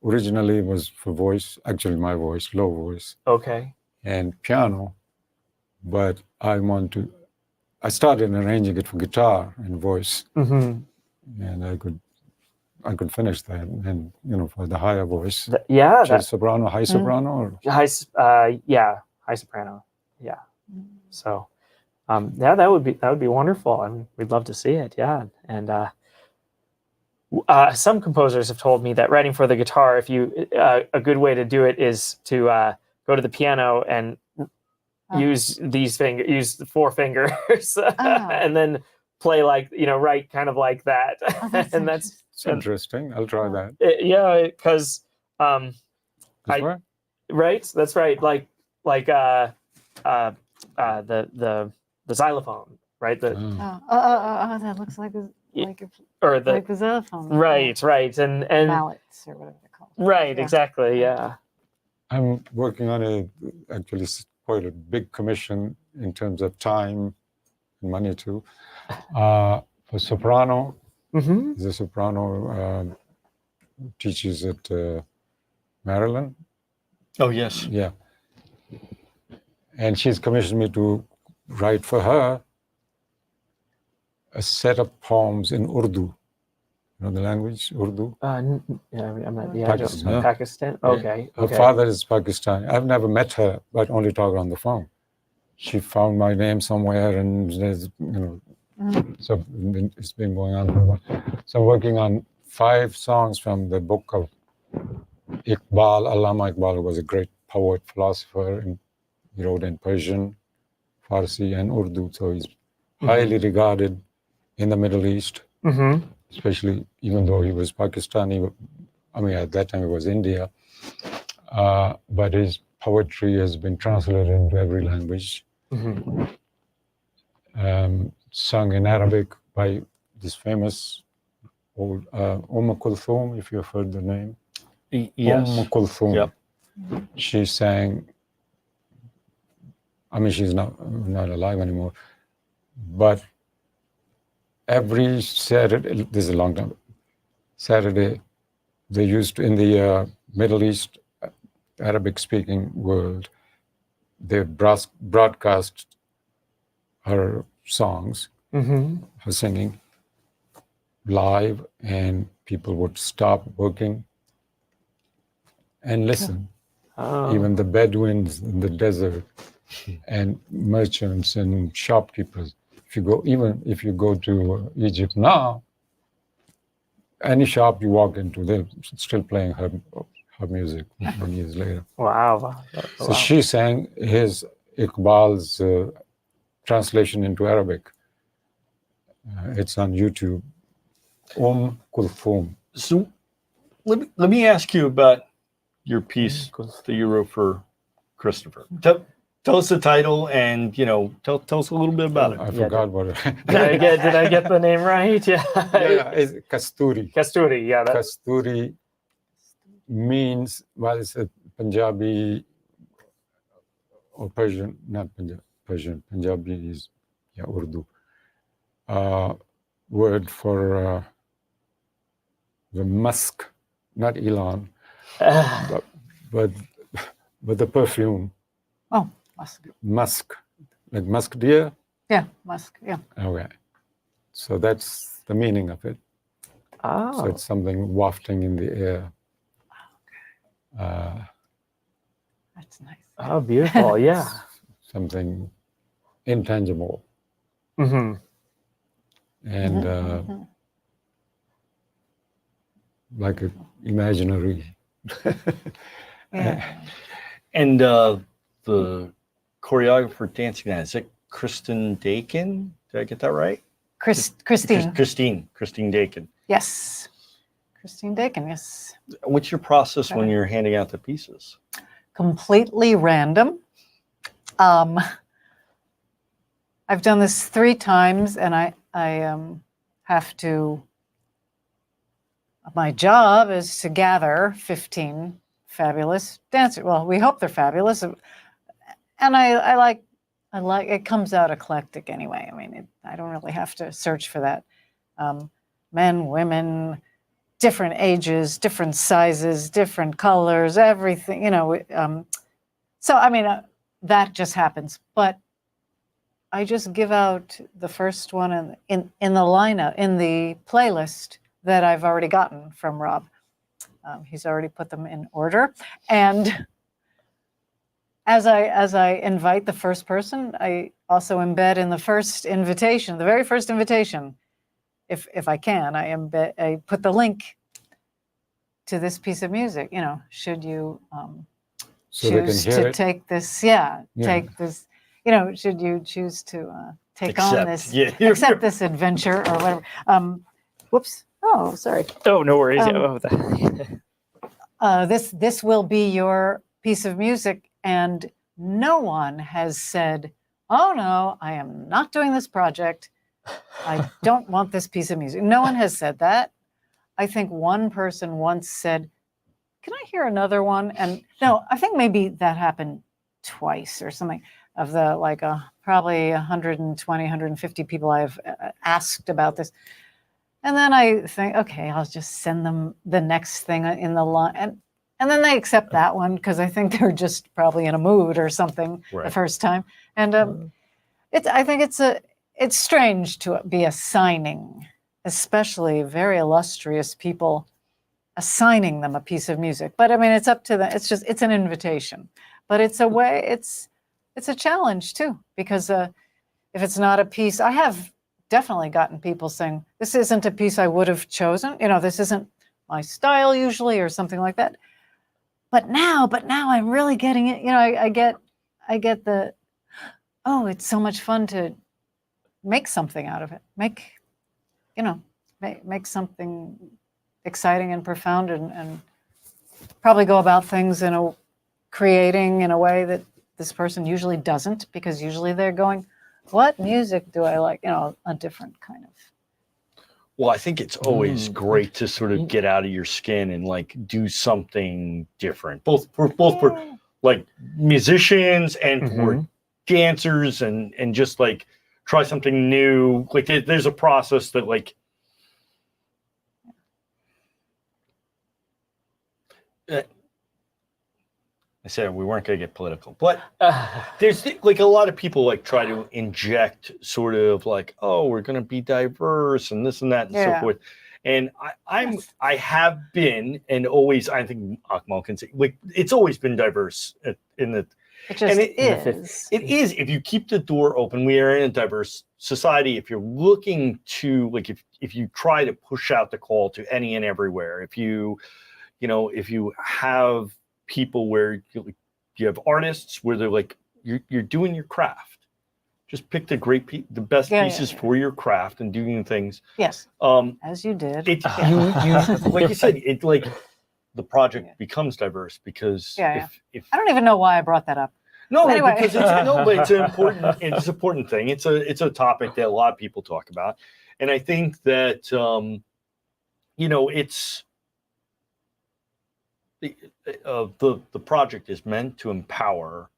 Originally it was for voice, actually my voice, low voice. Okay. And piano, but I started arranging it for guitar and voice, and I could finish that, and for the higher voice, soprano, high soprano, or high soprano, yeah. So, that would be wonderful. I mean, we'd love to see it, yeah. And some composers have told me that writing for the guitar, if you a good way to do it is to go to the piano and use use the four fingers, and then play like write kind of like that. That's And that's It's interesting. I'll try that. yeah, because This way? right, that's right, like the xylophone, right? Oh. That looks like a Or the like a xylophone. right, and Mallets or whatever they're called. right, Yeah. exactly, yeah. I'm working on actually quite a big commission in terms of time and money too. For soprano, Mm-hmm. the soprano teaches at Maryland. Oh, yes. Yeah. And she's commissioned me to write for her a set of poems in Urdu. You know the language, Urdu? I'm not. Yeah, Pakistan. Pakistan. Okay. Her father is Pakistani. I've never met her, but only talked on the phone. She found my name somewhere, and there's, so it's been going on for a while. So I'm working on 5 songs from the book of Iqbal. Allama Iqbal was a great poet, philosopher, and he wrote in Persian, Farsi, and Urdu. So he's highly regarded in the Middle East, especially even though he was Pakistani. I mean, at that time it was India. But his poetry has been translated into every language. Sung in Arabic by this famous old Kulthum, if you've heard the name. Yes. Kulthum. Yep. She sang, I mean, she's not alive anymore, but every Saturday, this is a long time, Saturday, they used to, in the Middle East, Arabic-speaking world, they broadcast her songs, her singing, live, and people would stop working and listen. Oh. Even the Bedouins in the desert and merchants and shopkeepers. If you go to Egypt now, any shop you walk into, they're still playing her music many years later. Wow. So she sang Iqbal's translation into Arabic. It's on YouTube. Kulthum. So let me ask you about your piece that you wrote for Christopher. Tell us the title, and tell us a little bit about it. I forgot what it Did I get the name right? Yeah. it's Kasturi. Kasturi. Yeah. Kasturi means, well, it's a Punjabi or Persian, not Persian. Punjabi is Urdu. Word for the musk, not Elon, but the perfume. Oh, musk. Musk, like musk deer. Yeah, musk. Yeah. Okay, so that's the meaning of it. Oh. So it's something wafting in the air. That's nice. Oh, beautiful. Yeah. Something intangible. Mm-hmm. And like an imaginary. Yeah. And the choreographer dancing that, is it Kristen Dakin? Did I get that right? Christine. Christine Dakin. Yes. Christine Dakin, yes. What's your process when you're handing out the pieces? Completely random. I've done this 3 times, and I have to, my job is to gather 15 fabulous dancers. Well, we hope they're fabulous. And I like, it comes out eclectic anyway. I mean, I don't really have to search for that. Men, women, different ages, different sizes, different colors, everything, so, I mean, that just happens. But I just give out the first one in the lineup, in the playlist that I've already gotten from Rob. He's already put them in order. And as I invite the first person, I also embed in the first invitation, the very first invitation, if I can, I put the link to this piece of music. Should you So they can choose hear to it. take this? Take this. Should you choose to take on this, accept this adventure or whatever? Whoops. Oh, sorry. Oh, no worries. This will be your piece of music, and no one has said, "Oh no, I am not doing this project. I don't want this piece of music." No one has said that. I think one person once said, "Can I hear another one?" And no, I think maybe that happened twice or something. Of the probably 120, 150 people I've asked about this. And then I think, okay, I'll just send them the next thing in the line. And then they accept that one because I think they're just probably in a mood or something the first time. And I think it's strange to be assigning, especially very illustrious people, assigning them a piece of music. But I mean, it's up to them. It's an invitation. But it's a way, it's a challenge too, because if it's not a piece, I have definitely gotten people saying, this isn't a piece I would have chosen. This isn't my style usually or something like that. But now I'm really getting it. I get the, oh, it's so much fun to make something out of it. Make something exciting and profound and probably go about things creating in a way that this person usually doesn't, because usually they're going, what music do I like? A different kind of. Well, I think it's always great to sort of get out of your skin and do something different, both for like musicians and for dancers, and just try something new. There's a process that I said we weren't going to get political, but there's a lot of people try to inject sort of oh, we're going to be diverse and this and that and so forth. And I have been, and always, I think Akmal can say, it's always been diverse in the. It just is. It is. If you keep the door open, we are in a diverse society. If you're looking to if you try to push out the call to any and everywhere, if you have people where you have artists where they're you're doing your craft, just pick the best pieces for your craft and doing things. Yes. As you did. You like you said, the project becomes diverse because if I don't even know why I brought that up. No, anyway. because it's an important thing. It's a topic that a lot of people talk about, and I think that it's. The project is meant to empower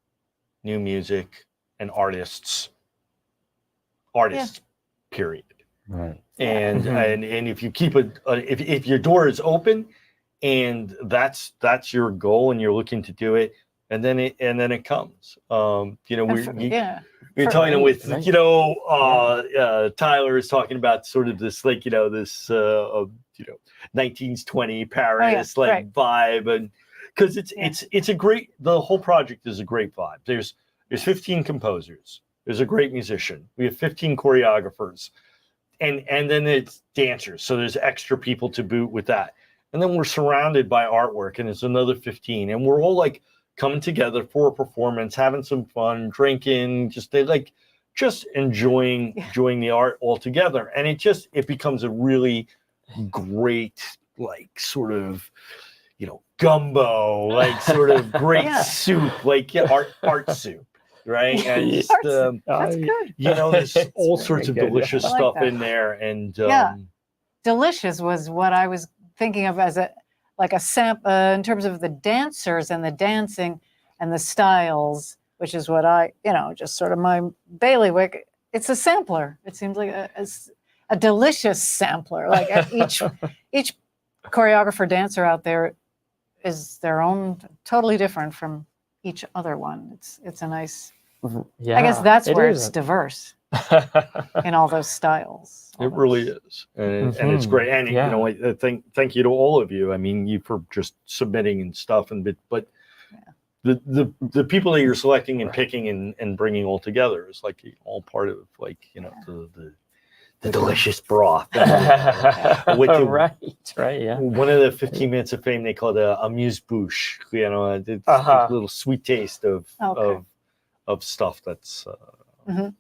new music and artists, period. Right. And if you keep if your door is open, and that's your goal, and you're looking to do it, and then it comes. We're talking with Tyler is talking about sort of this 1920 Paris vibe, and because it's a great, the whole project is a great vibe. There's 15 composers, there's a great musician, we have 15 choreographers, and then it's dancers, so there's extra people to boot with that, and then we're surrounded by artwork, and it's another 15, and we're all coming together for a performance, having some fun, drinking, just enjoying the art all together, and it becomes a really great sort of gumbo, sort of great soup, art soup, right? And that's good. There's all sorts of delicious stuff in there, and delicious was what I was thinking of as a sample in terms of the dancers and the dancing and the styles, which is what I just sort of my bailiwick. It's a sampler. It seems like a delicious sampler. Each choreographer dancer out there is their own, totally different from each other one. It's a nice. I guess that's where it's diverse in all those styles. It really is, and it's great. And thank you to all of you. I mean, you for just submitting and stuff, but the people that you're selecting and picking and bringing all together is all part of the the delicious broth. With the- right, yeah. One of the 15 minutes of fame, they call it a amuse-bouche. You know, it's Uh-huh. a little sweet taste of Okay. of stuff that's Mhm.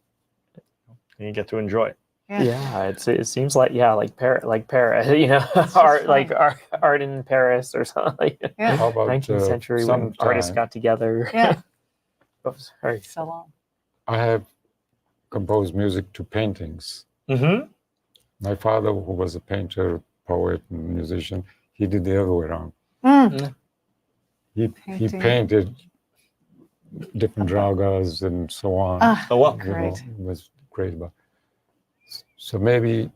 you get to enjoy. Yeah, it seems like Paris, you know, It's art just like fun. art in Paris or something. Yeah. How about 19th century when artists sometime got together. Yeah. Oh, sorry. So long. I have composed music to paintings. Mm-hmm. My father, who was a painter, poet, and musician, he did the other way around. Mm. He Painting. painted different ragas and so on. Ah, Oh, wow. You know, great. it was great. So maybe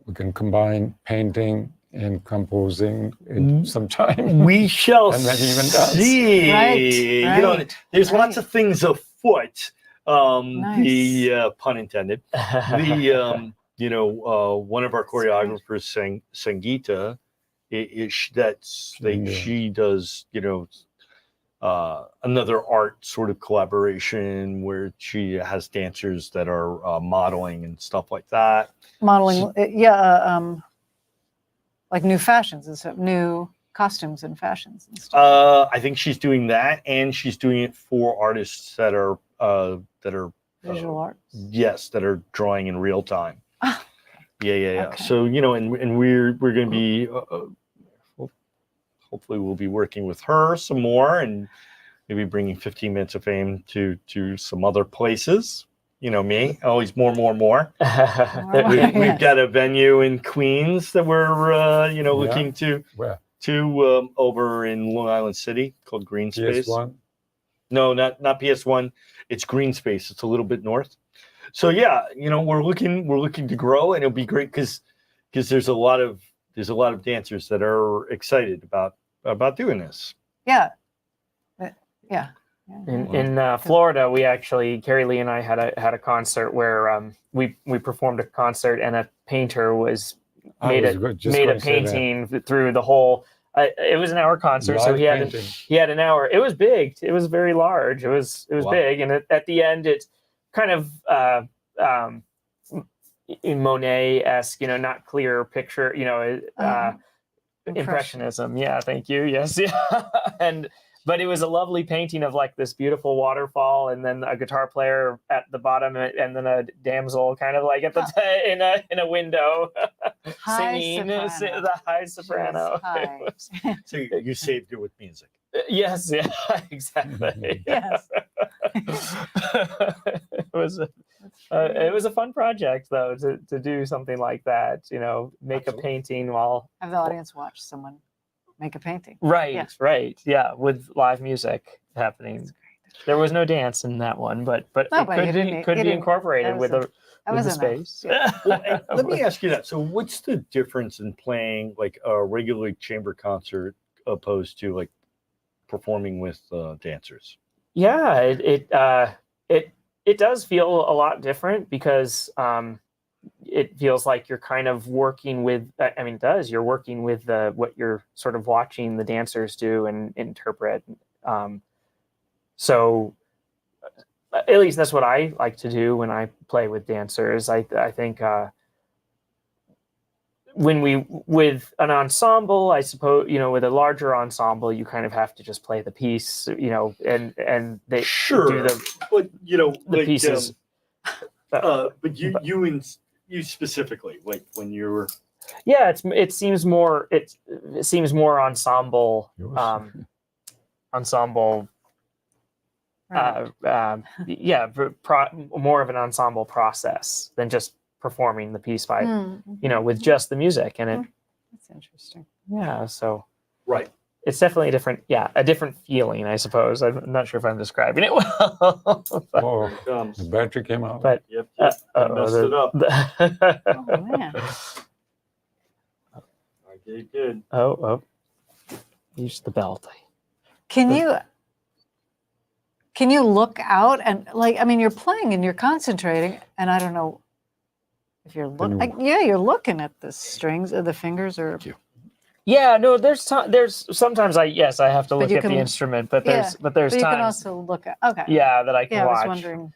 we can combine painting and composing in some time. We shall And maybe even dance. see. Right, You know, right, there's lots right. of things afoot. Nice. The pun intended. The you know, one of our That's great. choreographers, Sangeeta, Yeah. she does, you know, another art sort of collaboration where she has dancers that are modeling and stuff like that. Modeling, like new fashions and stuff, new costumes and fashions and stuff. I think she's doing that, and she's doing it for artists that are Visual arts. yes, that are drawing in real time. Ah, Yeah. Okay. So you know, and we're going to be hopefully we'll be working with her some more, and maybe bringing 15 minutes of fame to some other places. You know me, always more. We've got a venue in Queens that we're you know, Yeah. looking to Where? over in Long Island City called Green Space. PS1? No, not PS1. It's Green Space. It's a little bit north. So yeah, you know, we're looking to grow, and it'll be great because there's a lot of dancers that are excited about doing this. Yeah. Yeah. In Florida, we actually, Carrie Lee and I had a concert where we performed a concert, and a painter made a painting through the whole. It was an hour concert, so he had an hour. It was big. It was very large. It was Wow. big, and at the end, it's kind of Monet-esque, you know, not clear picture, you know, impressionism. Yeah, thank you. Yes, yeah, but it was a lovely painting of like this beautiful waterfall, and then a guitar player at the bottom, and then a damsel kind of like at the in a window singing the high soprano. So you saved it with music. Yes, yeah, exactly. Yes. It was a fun project though to do something like that. You know, make Absolutely. a painting while Have the audience watch someone make a painting. right, Yeah. right, yeah, with live music happening. There was no dance in that one, but No, it but could you be didn't- could you be didn't- incorporated that with was the enough. space. Well, and let me ask you that. So what's the difference in playing like a regular chamber concert opposed to like performing with dancers? Yeah, it does feel a lot different because it feels like you're kind of working with. I mean, it does. You're working with what you're sort of watching the dancers do and interpret. So, at least that's what I like to do when I play with dancers. I think with an ensemble, I suppose, you know, with a larger ensemble, you kind of have to just play the piece, you know, and they do but you know, the like, pieces. but you specifically, like when you were. Yeah, it seems more ensemble ensemble. Right. More of an ensemble process than just performing the piece by Mhm. you know, with just the music and it. That's interesting. Yeah, so Right. it's definitely a different feeling, I suppose. I'm not sure if I'm describing it well. But, Oh, Here it comes. the battery came out. but Yep. I messed it up. Oh man. I did good. oh, use the belt. Can you look out and like, I mean, you're playing and you're concentrating, and I don't know if you're looking. You're looking at the strings or the fingers or. Yeah, no, there's sometimes I have to But look you at the can- instrument, but yeah, there's But you can times also look at. Okay. that I can Yeah, I was watch. wondering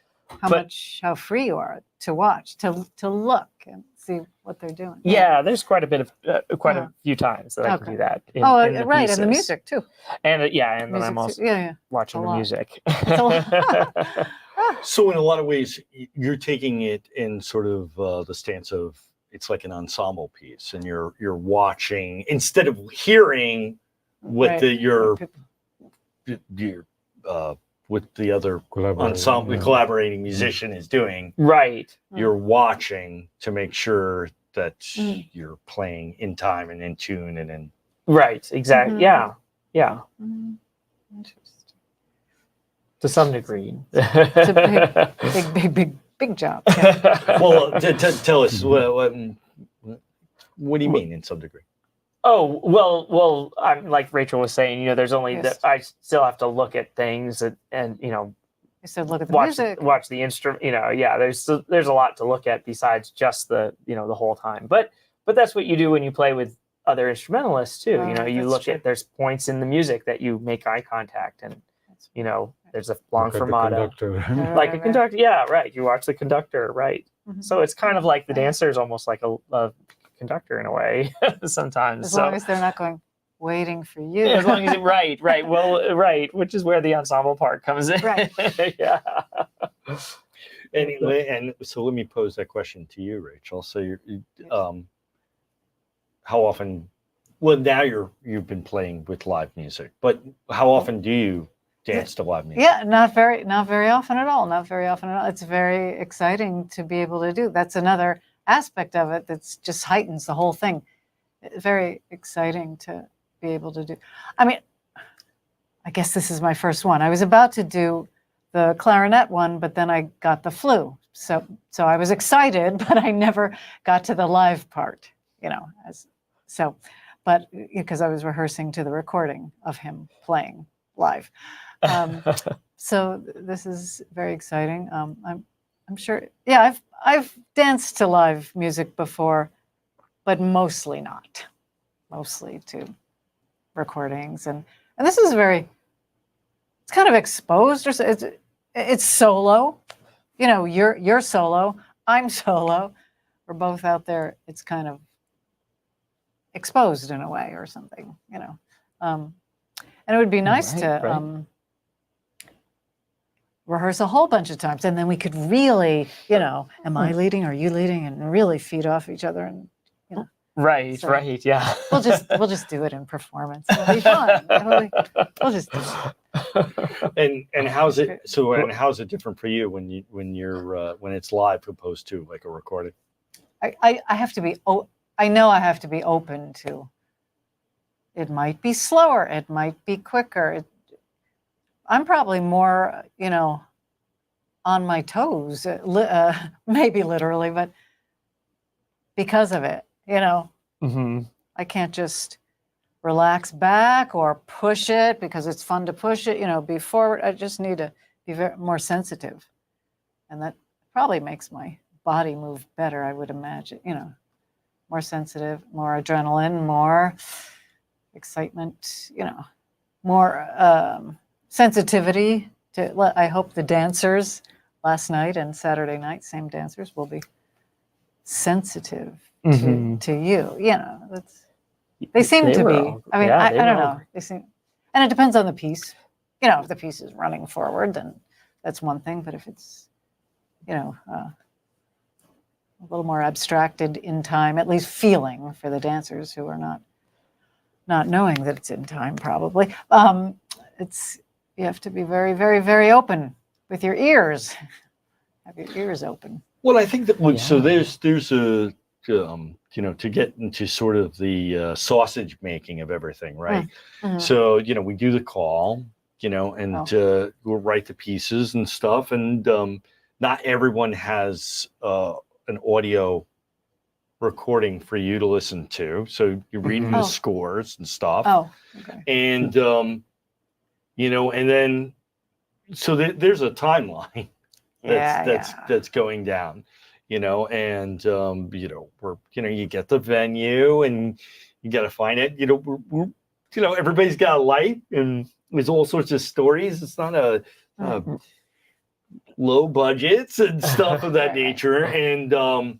But- how free you are to watch, to look and see what they're doing. Yeah, there's quite a bit of quite a Uh-huh. few times that I can Okay. do that. In, Oh, in the right, and the pieces. music too. And and then Music I'm too. also Yeah, watching a the lot. music. It's a lot. So in a lot of ways, you're taking it in sort of the stance of it's like an ensemble piece, and you're watching instead of hearing what Right. your uh, what the other collaborating, ensemble yeah. collaborating musician is doing. Right. You're watching to make sure that Mm. you're playing in time and in tune and in. Right. Exactly. Mhm. Yeah. Yeah. Mm, interesting. To some degree. It's a big job. Yeah. Well, tell us what do you mean in some degree? Oh, well, I'm like Rachel was saying, there's only Yes. that I still have to look at things and You said look at the watch music. watch the instrument, yeah, there's a lot to look at besides just the whole time. But that's what you do when you play with other instrumentalists too. Oh, You that's look true. at there's points in the music that you make eye contact and there's a long Look at the fermata. conductor. Right, Like a right. conductor, yeah, right. You watch the conductor, right. Mhm. So it's kind of like the Right. dancer is almost like a conductor in a way sometimes. As So long as they're not going waiting for you. as long as right, well, right, which is where the ensemble part comes in. Right. Yeah. And so let me pose that question to you, Rachel. So how often? Well, now you've been playing with live music, but how often do you dance to live music? Yeah, not very often at all. Not very often at all. It's very exciting to be able to do. That's another aspect of it that's just heightens the whole thing. Very exciting to be able to do. I mean, I guess this is my first one. I was about to do the clarinet one, but then I got the flu. So I was excited, but I never got to the live part, but because I was rehearsing to the recording of him playing live. So this is very exciting. I'm sure. Yeah, I've danced to live music before, but mostly not. Mostly to recordings, and this is it's kind of exposed, or it's solo. You're solo. I'm solo. We're both out there. It's kind of exposed in a way, or something. And it would be nice to rehearse a whole bunch of times, and then we could really, am I leading? Are you leading? And really feed off each other, and Right, So- right, yeah. we'll just do it in performance. It'll be fun. We'll just do it. And how's it? So and how's it different for you when it's live opposed to like a recording? I have to be. I know I have to be open to. It might be slower. It might be quicker. I'm probably more, on my toes, maybe literally, but because of it, Mm-hmm. I can't just relax back or push it because it's fun to push it, be forward. I just need to be more sensitive. And that probably makes my body move better, I would imagine, more sensitive, more adrenaline, more excitement, more sensitivity to, I hope the dancers last night and Saturday night, same dancers, will be sensitive to you. They seem to be. I mean, I don't know. They seem, and it depends on the piece. If the piece is running forward, then that's one thing. But if it's, a little more abstracted in time, at least feeling for the dancers who are not knowing that it's in time, probably. You have to be very, very, very open with your ears. Have your ears open. Well, I think that so there's a to get into sort of the sausage making of everything, right? Mm-hmm. So we do the call, and we'll write the pieces and stuff, and not everyone has an audio recording for you to listen to, so you're reading the scores and stuff. Oh, okay. And and then so there's a timeline that's going down, and we're you get the venue and you got to find it. We're everybody's got a light and there's all sorts of stories. It's not low budgets and stuff of that Right, right. nature, and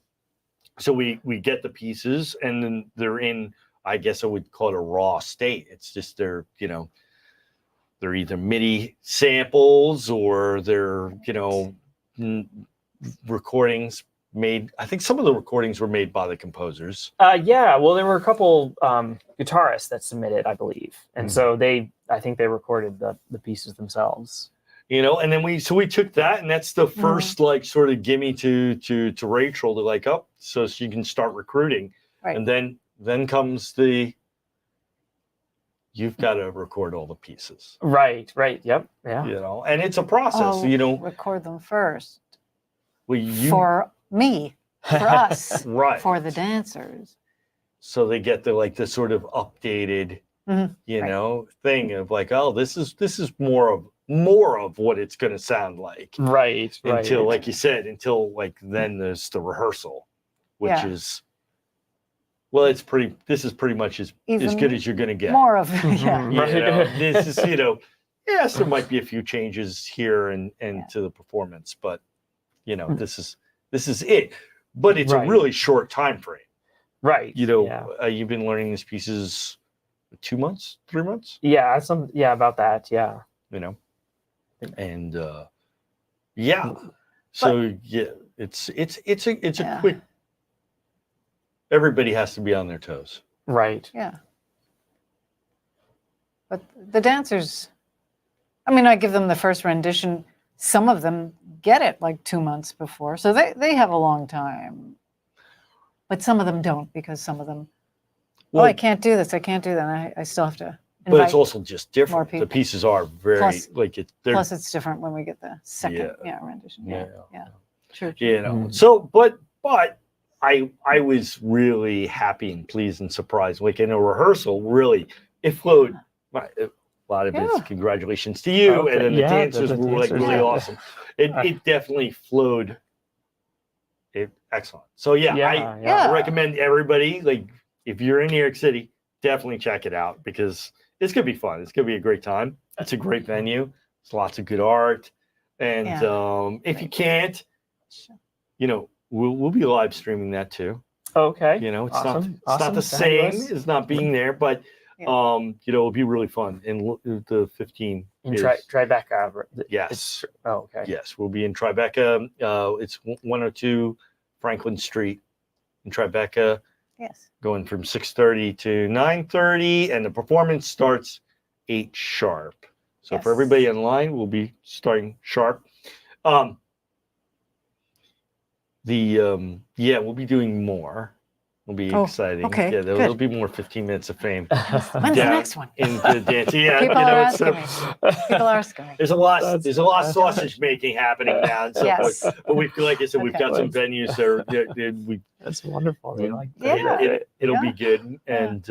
so we get the pieces, and then they're in, I guess I would call it a raw state. It's just they're they're either MIDI samples or they're recordings made. I think some of the recordings were made by the composers. Yeah, well, there were a couple guitarists that submitted, I believe, and so I think they recorded the pieces themselves. And then we took that, and that's the first like sort of gimme to Rachel to like, oh, so she can start recruiting, Right. and then comes the, you've got to record all the pieces, Right. Yep. Yeah. and it's a process, record them first well, for me, for us, right, for the dancers. so they get the sort of updated, thing of like, oh, this is more of what it's going to sound like. Right. Until, like you said, then there's the rehearsal, which is, well, this is pretty much as good as you're going to get. More of, This is, yes, there might be a few changes here and to the performance, but this is it. But it's a really short time frame. Right. You've been learning these pieces 2 months, 3 months? Yeah, about that. Yeah. And so it's a quick, everybody has to be on their toes. Right. Yeah. But the dancers, I mean, I give them the first rendition. Some of them get it like 2 months before, so they have a long time. But some of them don't, because some of them, I can't do this, I can't do that. I still have to invite. But it's also just different. more people. The pieces are very Plus, it's different when we get the second rendition. Yeah. True. So, but I was really happy and pleased and surprised. Like in a rehearsal, really, it flowed. A lot of it's congratulations to you, and then the dancers were like really awesome. It definitely flowed. Excellent. So I recommend everybody, like if you're in New York City, definitely check it out, because it's gonna be fun. It's gonna be a great time. It's a great venue. There's lots of good art, and if you can't, we'll be live streaming that too. Okay. It's awesome. not the same as not being there, but it'll be really fun. And the 15 in Tribeca. Yes. Okay. Yes, we'll be in Tribeca. It's 102 Franklin Street in Tribeca. Yes. Going from 6:30 to 9:30, and the performance starts 8 sharp. So for everybody in line, we'll be starting sharp. We'll be doing more. It'll be exciting. Okay, yeah, there'll be more 15 minutes of fame. When's the next one? In the dance. Yeah, People are asking me. People are asking me. There's a lot of sausage making happening now and so Yes. forth. But like I said, we've got some venues there. That's wonderful. They like it'll be good. And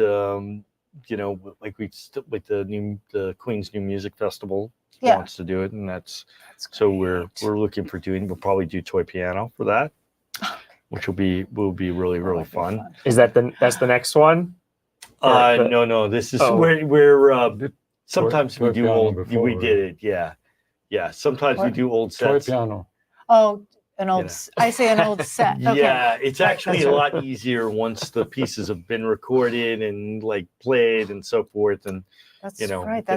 like with the Queen's New Music Festival wants to do it, and that's so we're looking for doing. We'll probably do toy piano for that, which will be really fun. Is that's the next one? No. This is we're sometimes we do old. We did it. Yeah. Sometimes we do old Toy sets. piano. Oh, an old. I say an old set. Okay. Yeah, it's actually a lot easier once the pieces have been recorded and like played and so forth. And That's That's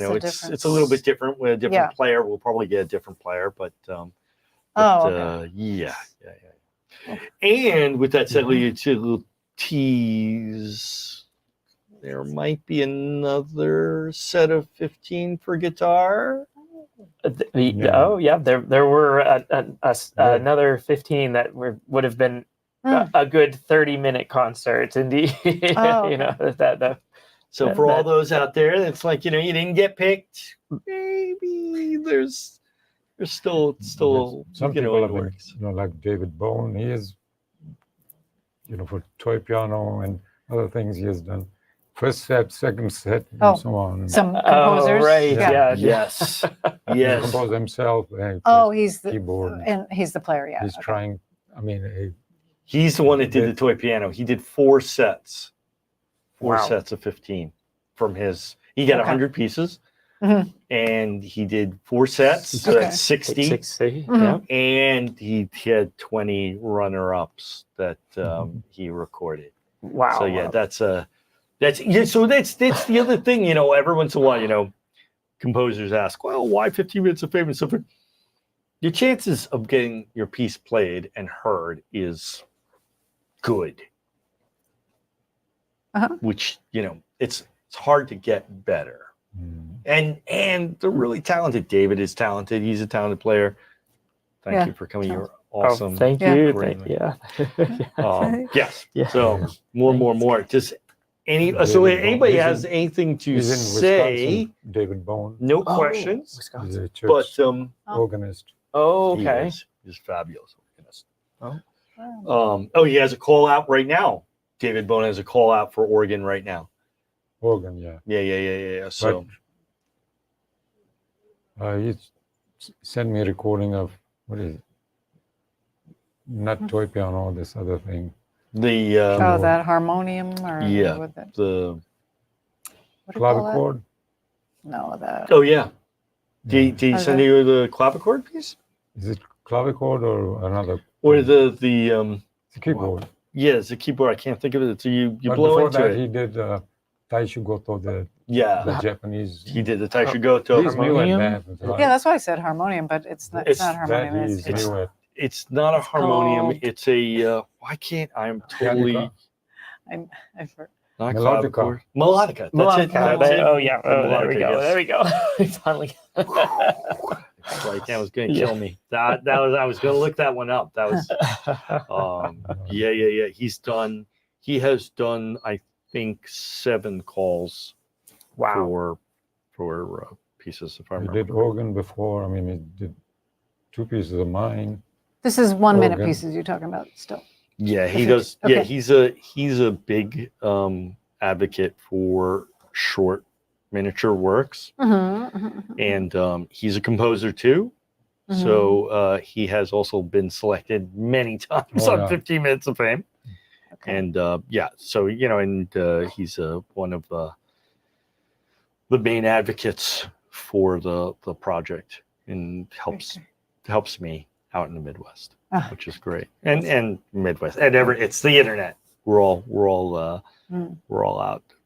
a it's difference. a little bit different with a different player. We'll probably get a different player, but okay. And with that said, little tease, there might be another set of 15 for guitar. There were another 15 that would have been a good 30-minute concert indeed. So for all those out there, it's like, you didn't get picked. Maybe there's still some people have been, like David Bowman. He is, for toy piano and other things he has done. First set, second set, and so on. Some composers. Right. Yeah. Yes. He composed himself. He's the keyboard. and he's the player. Yeah. He's trying. I mean, he's the one that did the toy piano. He did 4 sets. 4 Wow. sets of 15 from his. He got 100 pieces. Mhm. and he did 4 sets, so Okay. that's 60. 60. Mhm. Yeah. And he had 20 runner-ups that he recorded. Wow. So yeah, that's yeah. So that's the other thing. Every once in a while, composers ask, "Well, why 15 minutes of fame and stuff?" Your chances of getting your piece played and heard is good. Uh-huh. Which it's hard to get better. And they're really talented. David is talented. He's a talented player. Thank Yeah. you for coming. You're Oh, awesome. thank Yeah. you. Great. Yeah. Yes. Yeah. So more. Just so David anybody Bowman. has anything to He's in say, Wisconsin. David Bowman. no Oh, questions. He's Wisconsin. a church But organist. Oh, he okay. is just fabulous. Oh. He has a call out right now. David Bowman has a call out for Oregon right now. Organ, yeah. Yeah. So He sent me a recording of, what is it? Not toy piano, this other thing. the Oh, that harmonium or yeah. what the, the what do you call that? Clavichord? No, that. oh yeah. Did he Oh, send that- you the clavichord piece Is it clavichord or another? or the It's a keyboard. yeah, it's a keyboard. I can't think of it. So you But blow before into that, it. he did Taishugoto, the Yeah, Japanese. he did the Taishugoto. He's new at Harmonium? that. So Yeah, that's why I said harmonium, but it's not. It's It's- not harmonium. that It's, he's new at. It's not a It's harmonium. called- It's a why can't I'm totally Pianica. I've heard. not Melodica. clavichord. Melodica. That's it. Melodica. That's it. Oh, yeah. The Oh, there we melodica, go. yes. There we go. We finally. Like that was gonna Yeah. kill me. That was I was gonna look that one up. That was yeah. He has done I think 7 calls Wow. for pieces if I He remember. did organ before. I mean, he did 2 pieces of mine. This is 1 minute Organ. pieces you're talking about still. Yeah, he Okay. does. Yeah, Okay. he's a big advocate for short miniature works, and he's a composer too. So he has also been selected many times Oh, on yeah. 15 Minutes of Fame, Okay. and so he's one of the main advocates for the project, and helps me out in the Midwest, Ah. which is great, and Midwest, and it's the internet. We're all out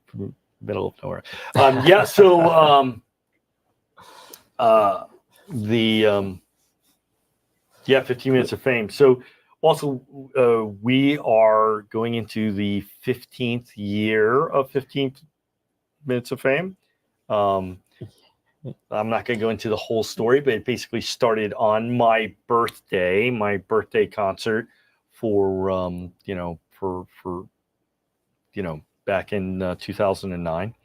from the middle of nowhere. So the 15 Minutes of Fame. So also we are going into the 15th year of 15 Minutes of Fame. I'm not going to go into the whole story, but it basically started on my birthday concert for back in 2009,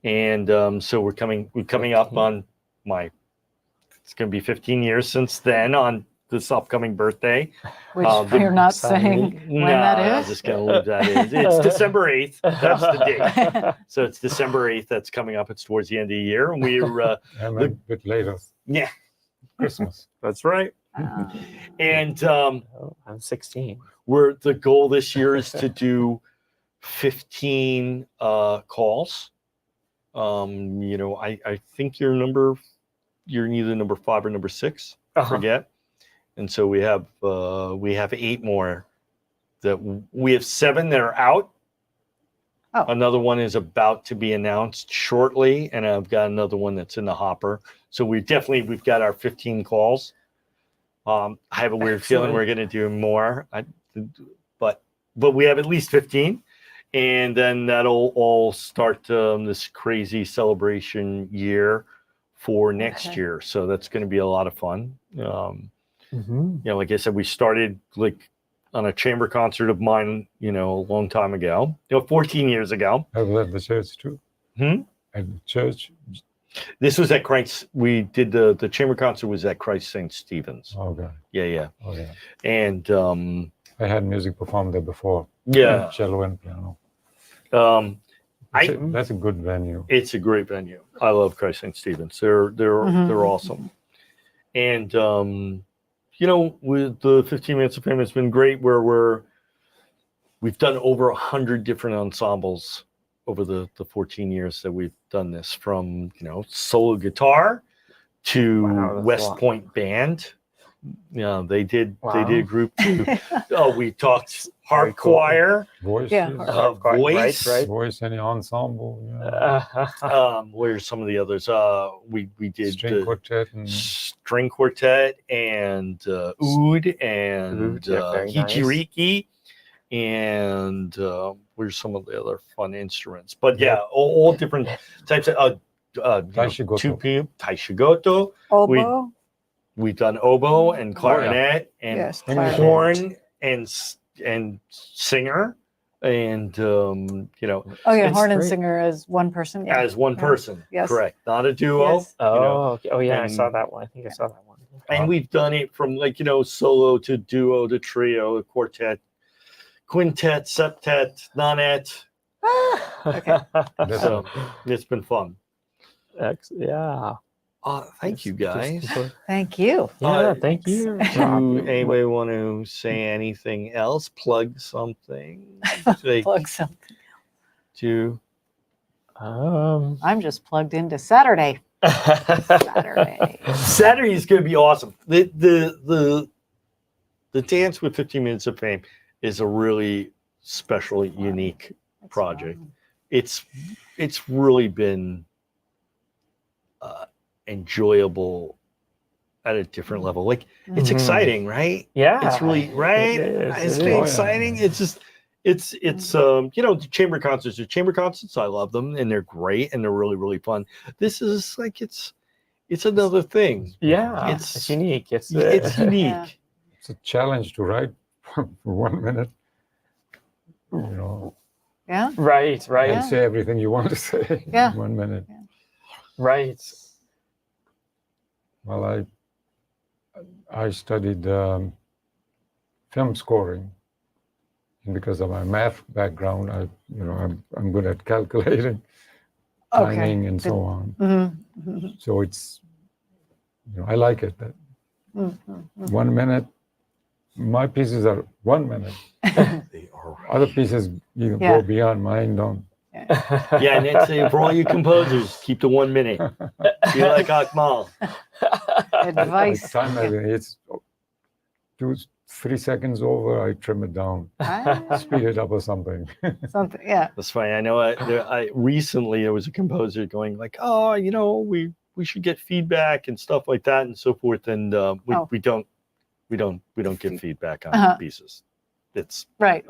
and so we're coming up on it's going to be 15 years since then on this upcoming birthday. Which the- you're not Sorry. saying when No, that I'm is. just going to leave that in. It's December 8th. That's the date. So it's December 8th. That's coming up. It's towards the end of the year, and we're And a bit later, yeah, Christmas. that's right. And Oh, I'm 16. the goal this year is to do 15 calls. I think you're either number 5 or number 6. I forget. And so we have 8 more we have 7 that are out. Oh. Another one is about to be announced shortly, and I've got another one that's in the hopper. So we've got our 15 calls. I have a weird feeling we're going to do more, but we have at least 15, and then that'll all start this crazy celebration year for next year. So that's going to be a lot of fun. Like I said, we started on a chamber concert of mine, a long time ago, 14 years ago. I was at the church too. At the church. This was at Christ. We did the chamber concert was at Christ St. Stephen's. Okay. Yeah. Oh, yeah. And I had music performed there before. yeah, Cello and piano. I- That's a good venue. it's a great venue. I love Christ St. Stephen's. They're awesome. And with the 15 Minutes of Fame, it's been great. We've done over 100 different ensembles over the 14 years that we've done this, from solo guitar to Wow, that's a West lot. Point band. They did Wow. a group too. We talked harp Very cool. choir, Voice, Yeah, voice. right. voice, any ensemble, Where's some of the others? We did string quartet, and string quartet and oud and Oud, yeah, very nice. hichiriki, and where's some of the other fun instruments? But yeah, all different types of Taishigoto. taishigoto. Oboe. We've done oboe and clarinet and Yes, horn and singer, and Oh yeah, it's horn and great. singer as one person. Yeah. as one Yeah. person. Yes. Correct, not a duo. Yes. Okay. Oh yeah, I and- saw that one. I think I saw that one. And we've done it from solo to duo to trio, quartet, quintet, septet, nonet. Okay. So it's been fun. Yeah. Thank you guys. Thank you. Yeah, thank you. Do anybody want to say anything else? Plug something? Like, Plug something. to I'm just plugged into Saturday. Saturday. Saturday is going to be awesome. The Dance with 15 Minutes of Fame is a really special, unique That's project. fun. It's really been enjoyable at a different level. Like, it's Mhm. exciting, right? Yeah. It's really right. It's It been is. exciting. It's just it's the chamber concerts. The chamber concerts, I love them, and they're great, and they're really, really fun. This is like it's another thing. Yeah. It's- It's unique. It's unique. Yeah. it's a challenge to write for 1 minute. Yeah. right. And say everything you want to say Yeah. in 1 minute. Right. Well, I studied film scoring, and because of my math background, I'm good at calculating, Okay. timing, and so on. Mm-hmm. So it's I like it. That Mm-hmm. 1 minute. My pieces are 1 minute. They are Other pieces you Yeah. go beyond. Mine don't. Yeah, and that's for all you composers, keep to 1 minute. Be like Akmal. Advice. Like time it's 2-3 seconds over. I trim it down, Ah, speed it up or something. something. Yeah. That's funny. I know. I recently there was a composer going like, "Oh, we should get feedback and stuff like that and so forth." And we don't give feedback on Uh-huh. pieces. It's Right.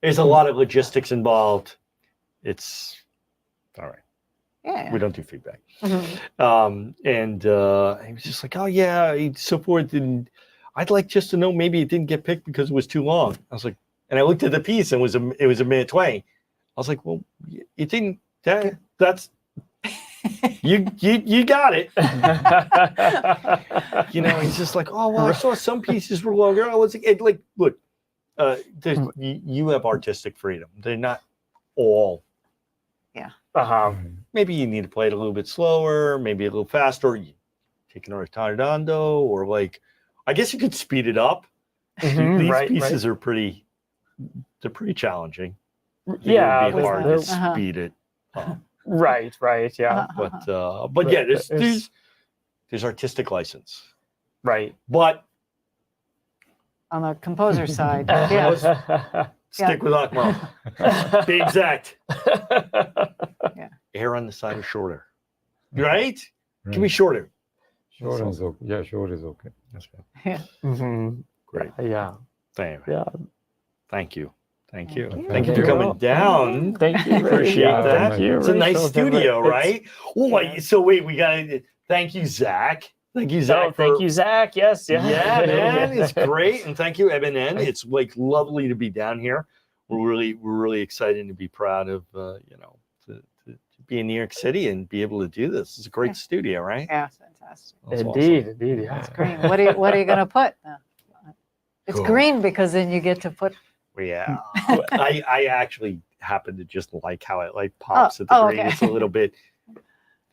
there's a lot of logistics involved. It's all right. Yeah. We don't do feedback. Mhm. And he was just like, "Oh yeah," so forth. And I'd like just to know maybe it didn't get picked because it was too long. I was like, and I looked at the piece and it was a minute 20. I was like, well, it didn't. That's you got it. He's just like, oh well, I saw some pieces were longer. I was like, look, you have artistic freedom. They're not all. Maybe you need to play it a little bit slower, maybe a little faster. You take an retardando, or like, I guess you could speed it up. These pieces are pretty. They're pretty challenging. Yeah, it would be hard to Uh-huh. speed it up. Right. Yeah. But yeah, there's artistic license. Right. But On the composer side. Yeah. stick with Akmal. Be exact. Yeah. Hair on the side is shorter. Right? Can be Right. shorter. Short is okay. Yeah, short is okay. That's good. Mhm. Great. Yeah. Thank you. Thank you. Thank you for You're coming welcome. down. Thank you. Appreciate Yeah, that. thank you, It's a nice Rachel. studio, It's- right? Oh my! So wait, we got to thank you, Zach. Thank you, Zach. Oh, thank for- you, Zach. Yes. Yeah. Yeah, man, it's great, and thank you, Eben. It's like lovely to be down here. We're really excited to be proud of to be in New York City and be able to do this. It's a great studio, right? Yeah. Fantastic. That's Indeed. awesome. Indeed. Yeah. Green. What are you gonna put? It's Cool. green because then you get to put. Yeah, I actually happen to just like how it like pops at the green. okay. It's a little bit.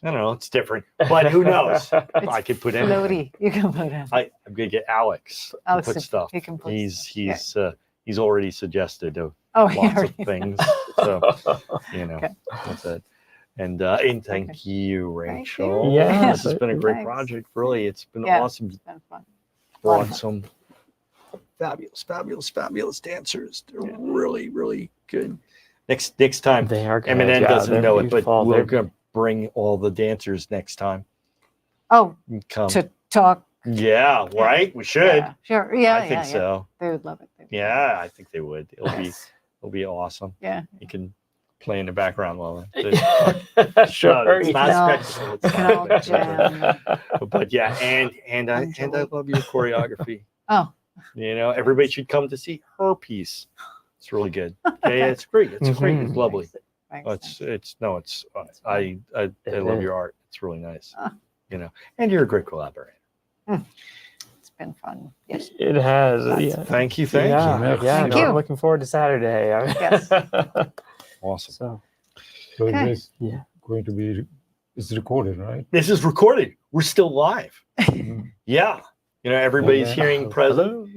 I don't know. It's different, but who knows? I could put anything. Floaty. You can put in. I'm gonna get Alex to Alex put to- stuff. he can put He's stuff, yeah. he's already suggested Oh, lots yeah. of things. So, Okay. that's it. And thank you, Rachel. you. Yeah, This has been a great Thanks. project. Really, it's been Yeah. awesome. It's been fun. Brought some fabulous dancers. They're really, really good. Next time. They are good. Eminem Yeah, doesn't they're know it, but beautiful. we're They're- gonna bring all the dancers next time. Oh, Come. to talk. Yeah, right. We should. Yeah, sure. Yeah, I think so. They would love it. They would love Yeah, I think they would. It'll Yes. be awesome. Yeah. You can play in the background while Sure. No, it's not No. spectacle. It's it. Can all not spectacle. jam. But yeah, and I Enjoy. love your choreography. Oh, Everybody should come to see her piece. It's really good. Yeah, it's great. It's great. It's Mhm. lovely. thanks. I love your art. It's really nice. Ah. And you're a great collaborator. It's been fun. Yes. It has. Yeah. Thank you. Yeah, Thank no, you. I'm looking forward to Saturday. Yes. Awesome. So, So Okay. this yeah. going to be, it's recorded, right? This is recorded. We're still live. Yeah. Everybody's Okay. hearing present.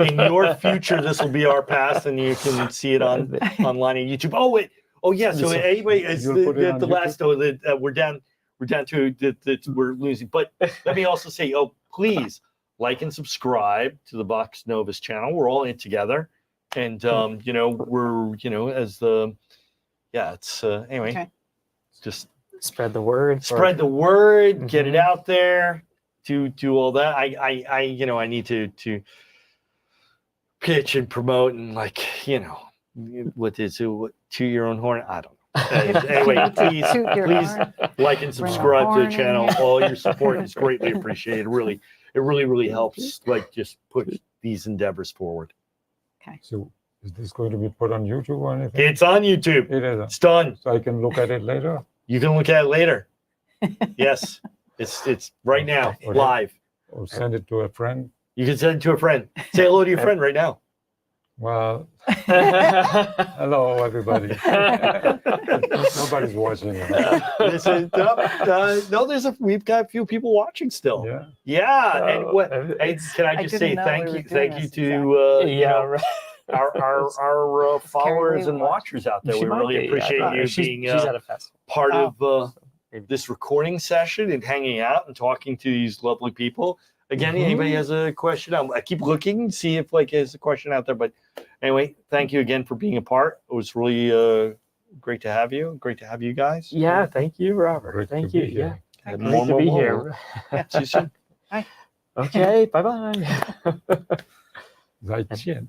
In your future, this will be our past, and you can see it online on YouTube. Oh wait. Oh yeah. So So anyway, it's you'll put it on the last. YouTube? We're down to we're losing. But let me also say, please like and subscribe to the Vox Novus channel. We're all in it together, and we're as the it's anyway. Okay. Just Spread the word. spread the word, get it Mhm. out there, do all that. I need to pitch and promote and what is it? To your own horn? I don't know. Anyway, please Toot your horn. like and Bring a subscribe to horn the in channel. here. All your support is greatly appreciated. Really, it really helps. Just push these endeavors forward. So is this going to be put on YouTube or anything? It's on YouTube. It is. It's done. So I can look at it later? You can look at it later. Yes, it's right now, Okay. live. Or send it to a friend? You can send it to a friend. Say hello to your friend right now. Well, hello, everybody. Nobody's watching. This is, we've got a few people watching still. Yeah. Yeah, and what? Oh, And can I I just didn't say know thank we were you, doing thank you this, to right. our followers away and watch. watchers out there. She We might really be. appreciate I- you she's, being she's at a festival. part Oh. of this recording session and hanging out and talking to these lovely people. Again, Mhm. anybody has a question? I keep looking, see if there's a question out there. But anyway, thank you again for being a part. It was really great to have you. Great to have you guys. Yeah, thank you, Robert. Great Thank to you. be Yeah, here. And great to be here. See you soon. Okay, bye bye. 再见。